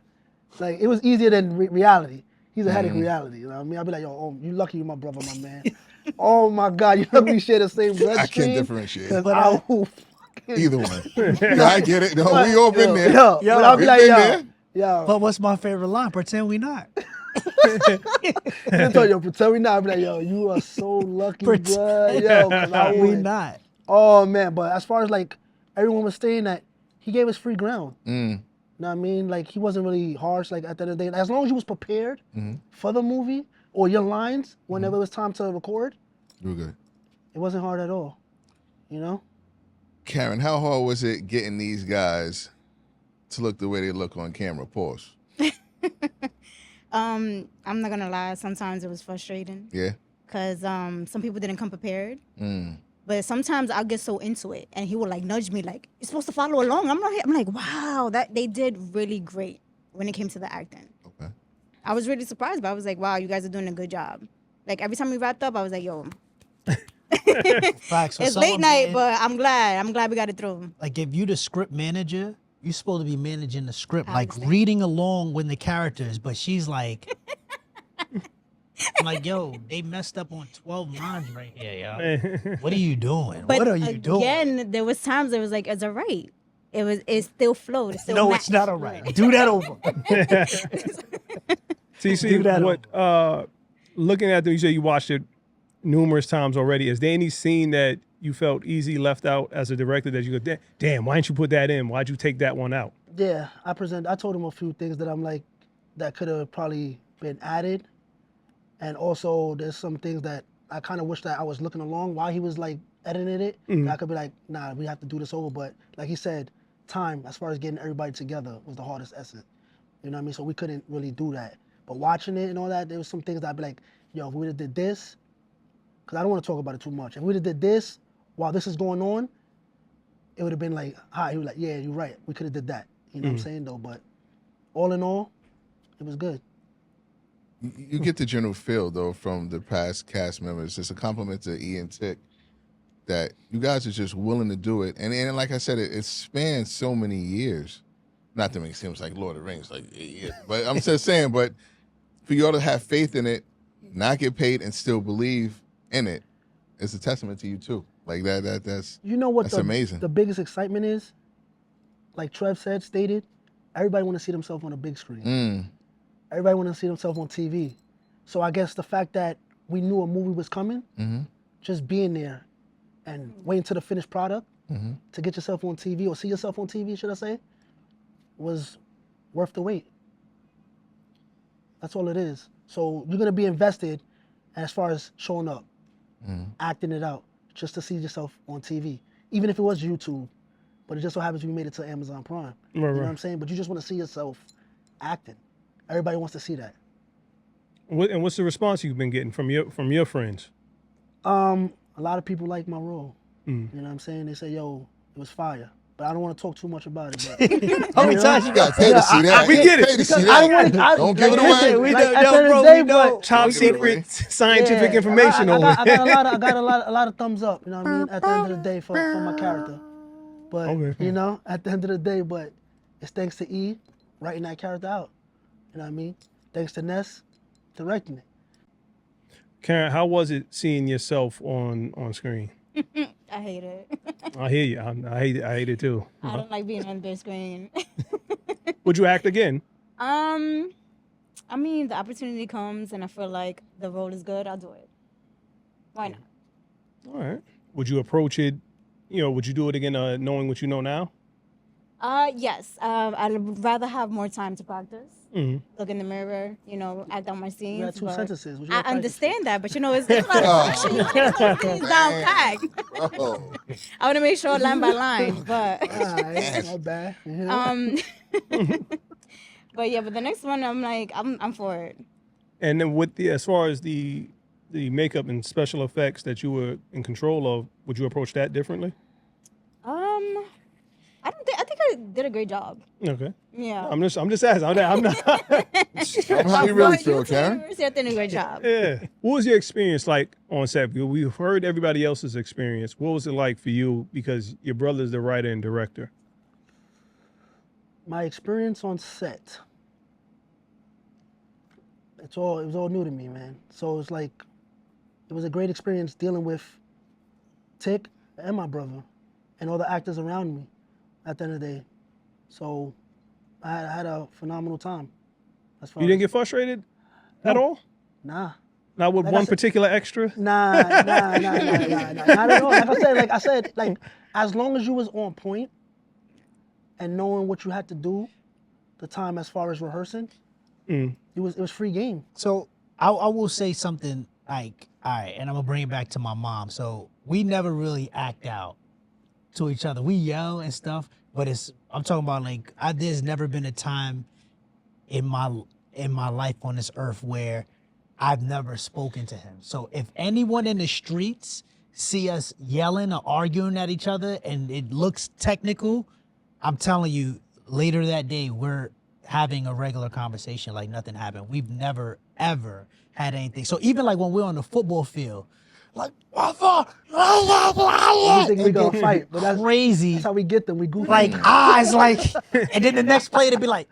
Like it was easier than reality. He's a headache reality. You know what I mean? I'll be like, yo, you lucky you my brother, my man. Oh my God, you lucky we share the same bloodstream. I can differentiate. 'Cause I will fucking Either one. No, I get it. No, we all been there. Yo, but I'll be We've like, been yo, there. yo. But what's my favorite line? Pretend we not. I told you, pretend we not. I'll be like, yo, you are so lucky, bro. Yo, 'cause I we would. not. Oh man, but as far as like everyone was saying that he gave us free ground. Know what I mean? Like he wasn't really harsh. Like at the end of the day, as long as you was prepared for the movie or your lines whenever it was time to record, You were good. it wasn't hard at all. You know? Karen, how hard was it getting these guys to look the way they look on camera? Pause. I'm not gonna lie. Sometimes it was frustrating. Yeah. Cause some people didn't come prepared. But sometimes I'll get so into it, and he will like nudge me, like you're supposed to follow along. I'm like, wow, that they did really great when it came to the acting. Okay. I was really surprised, but I was like, wow, you guys are doing a good job. Like every time we wrapped up, I was like, yo, Facts. it's late night, but I'm glad we got it through. Like if you the script manager, you're supposed to be managing the script, like Obviously. reading along with the characters. But she's like, I'm like, yo, they messed up on 12 lines right here, yo. What are you doing? But What are you doing? again, there was times it was like, it's all right. it still flowed. It still No, matched. it's not all right. Do that over. TC, what looking at you say you watched it numerous times already. Is there any scene that you felt Easy left out as a director that you go, damn, why didn't you put that in? Why'd you take that one out? Yeah, I told him a few things that I'm like, that could have probably been added. And also there's some things that I kind of wish that I was looking along while he was like editing it. Mhm. That I could be like, nah, we have to do this over. But like he said, time, as far as getting everybody together, was the hardest essence. You know what I mean? So we couldn't really do that. But watching it and all that, there was some things that I'd be like, yo, if we would have did this, because I don't want to talk about it too much. If we would have did this while this is going on, it would have been like, hi. He was like, yeah, you're right. We could have did that. You know what I'm saying, though? But all in all, it was good. You get the general feel, though, from the past cast members. It's a compliment to E and Tick that you guys are just willing to do it. And like I said, it spans so many years. Not to make it seem like Lord of the Rings, like 8 years. But I'm just saying, but for y'all to have faith in it, not get paid, and still believe in it, it's a testament to you, too. Like that's You know what that's amazing. The biggest excitement is? Like Trev stated, everybody want to see themselves on a big screen. Everybody want to see themselves on TV. So I guess the fact that we knew a movie was coming, just being there and waiting to the finished product to get yourself on TV or see yourself on TV, should I say, was worth the wait. That's all it is. So you're going to be invested as far as showing up, acting it out, just to see yourself on TV. Even if it was YouTube, but it just so happens we made it to Amazon Prime. You know what I'm saying? But you just want to see yourself acting. Everybody wants to see that. And what's the response you've been getting from your friends? A lot of people like my role. You know what I'm saying? They say, yo, it was fire. But I don't want to talk too much about it. But, How many times you got paid to see that? We get it. Paid to see that. Don't give it away. We like, know, at the end of the bro, day, we know. but- Top secret scientific Yeah, information I over got a lot of thumbs up. You know what I mean? At the end of the day, for my character. But Okay. you know, at the end of the day, but it's thanks to E writing that character out. You know what I mean? Thanks to Ness directing it. Karen, how was it seeing yourself on screen? I hate it. I hear you. I hate it too. I don't like being on the big screen. Would you act again? I mean, the opportunity comes and I feel like the role is good, I'll do it. Why not? All right. Would you approach it? Would you do it again knowing what you know now? Yes. I'd rather have more time to practice. Mm-hmm. Look in the mirror, act out my scenes. You got 2 but sentences. Would you I like practice? understand that, but it's a lot of pressure. It's down packed. Bro. I want to make sure line by line, but All right, not bad. but the next one, I'm like, I'm for it. And then as far as the makeup and special effects that you were in control of, would you approach that differently? I think I did a great job. Okay. Yeah. I'm just asking. I'm not. How you really feel, Karen? I did a great job. Yeah. What was your experience like on set? We've heard everybody else's experience. What was it like for you? Because your brother's the writer and director. My experience on set. It was all new to me, man. So it's like, it was a great experience dealing with Tick and my brother and all the actors around me at the end of the day. So I had a phenomenal time. As far You didn't as- get frustrated at all? Nah. Not with Like I one said- particular extra? Nah, not at all. Like I said, as long as you was on point and knowing what you had to do, the time as far as rehearsing, it was free game. So I will say something like, all right, and I'm gonna bring it back to my mom. So we never really act out to each other. We yell and stuff, but I'm talking about like there's never been a time in my life on this earth where I've never spoken to him. So if anyone in the streets see us yelling or arguing at each other and it looks technical, I'm telling you, later that day we're having a regular conversation like nothing happened. We've never ever had anything. So even like when we're on the football field, like You think we gonna fight, but that's crazy. That's how we get them. We goof Like them. eyes, like, and then the next play they'd be like,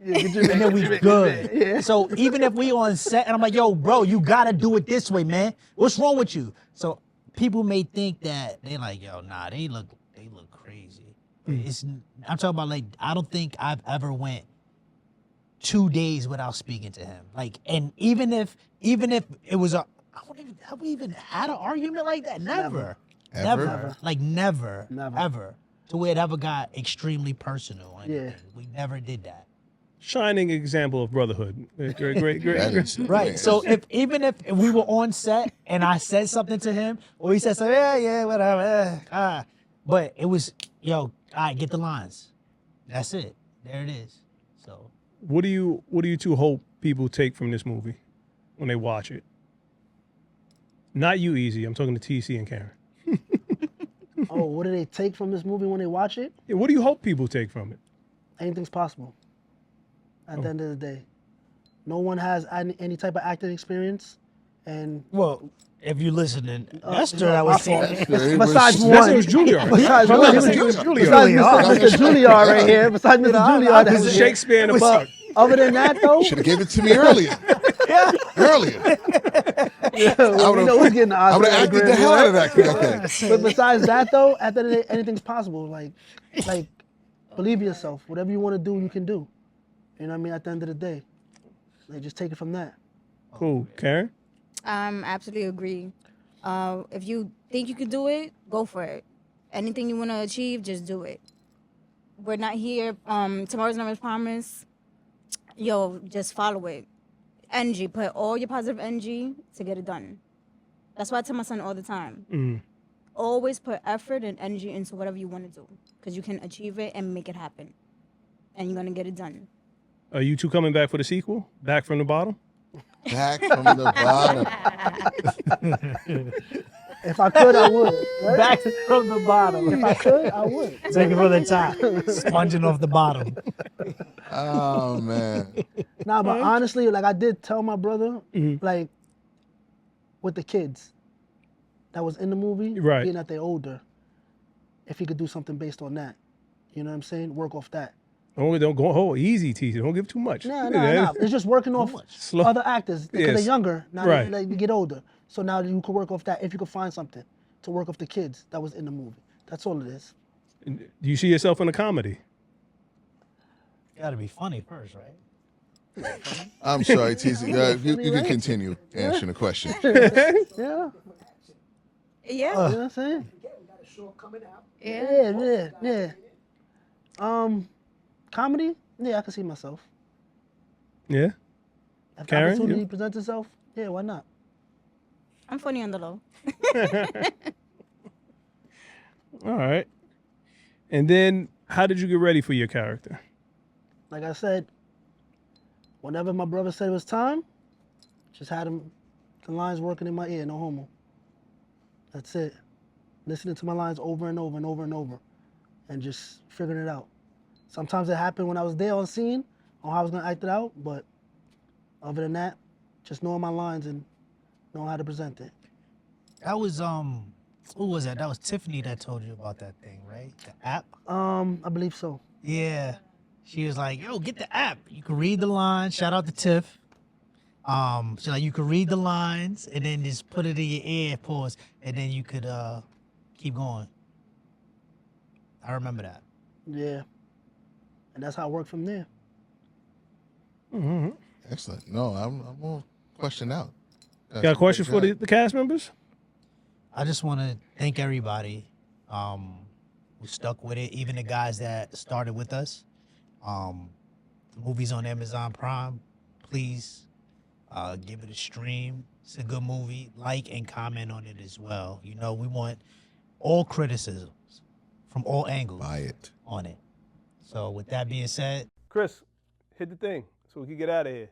Yeah, and then we good. So even if we on set and I'm like, yo, bro, you gotta do it this way, man. What's wrong with you? So people may think that they like, yo, nah, they look crazy. I'm talking about like I don't think I've ever went 2 days without speaking to him. Like, and even if it was have we even had an argument like that? Never. Ever? Like never. Never. Ever. To where it ever got extremely personal. Or Yeah. anything. We never did that. Shining example of brotherhood. Great. That is- Right. So even if we were on set and I said something to him, or he said something, yeah, whatever, but it was, yo, all right, get the lines. That's it. There it is. So What do you two hope people take from this movie when they watch it? Not you, Easy. I'm talking to TC and Karen. Oh, what do they take from this movie when they watch it? Yeah, what do you hope people take from it? Anything's possible. At the end of the day, no one has any type of acting experience, and well, if you listening, Esther, no, I my was fault. saying. Besides That's one, it was Juilliard. besides No, one, that's it was Juilliard. besides Mr. Juilliard right here, besides Mr. Juilliard, This is Shakespeare in a book. Other than that, though, Should have gave it to me earlier. Earlier. we know who's getting the I would Oscar. have acted the hell out of that character. But besides that, though, at the end of the day, anything's possible. Like, believe in yourself. Whatever you want to do, you can do. You know what I mean? At the end of the day, like, just take it from that. Cool. Karen? Absolutely agree. If you think you could do it, go for it. Anything you want to achieve, just do it. We're not here. Tomorrow's never promised. Yo, just follow it. Energy. Put all your positive energy to get it done. That's why I tell my son all the time. Always put effort and energy into whatever you want to do, because you can achieve it and make it happen, and you're gonna get it done. Are you two coming back for the sequel? Back from the bottom? Back from the bottom. If I could, I would. Right? Back from the bottom. If I could, I would. Take it from the top, sponging off the bottom. Oh, man. Nah, but honestly, like I did tell my brother, like with the kids that was in the movie, Right. being that they're older, if he could do something based on that. You know what I'm saying? Work off that. Don't go easy, TC. Don't give too much. Nah. It's just working off Slow. other actors because Yes. they're younger. Now Right. they get older. So now you can work off that if you could find something to work off the kids that was in the movie. That's all it is. Do you see yourself in a comedy? Gotta be funny first, right? I'm sorry, TC. You can continue answering the question. Yeah. Yeah. You know what I'm saying? Yeah. Yeah. Comedy? Yeah, I can see myself. Yeah. If the Karen, opportunity you? presents itself, yeah, why not? I'm funny on the low. All right. And then, how did you get ready for your character? Like I said, whenever my brother said it was time, just had the lines working in my ear, no homo. That's it. Listening to my lines over and over and over and over, and just figuring it out. Sometimes it happened when I was there on scene, on how I was gonna act it out, but other than that, just knowing my lines and knowing how to present it. That was who was that? That was Tiffany that told you about that thing, right? The app? I believe so. Yeah. She was like, yo, get the app. You can read the lines. Shout out to Tiff. She's like, you can read the lines and then just put it in your ear, pause, and then you could keep going. I remember that. Yeah. And that's how it worked from there. Excellent. No, I'm gonna question out. Got a question for the cast members? I just want to thank everybody who stuck with it, even the guys that started with us. The movie's on Amazon Prime. Please give it a stream. It's a good movie. Like and comment on it as well. You know, we want all criticisms from all angles Buy it. on it. So with that being said, Chris, hit the thing so we can get out of here.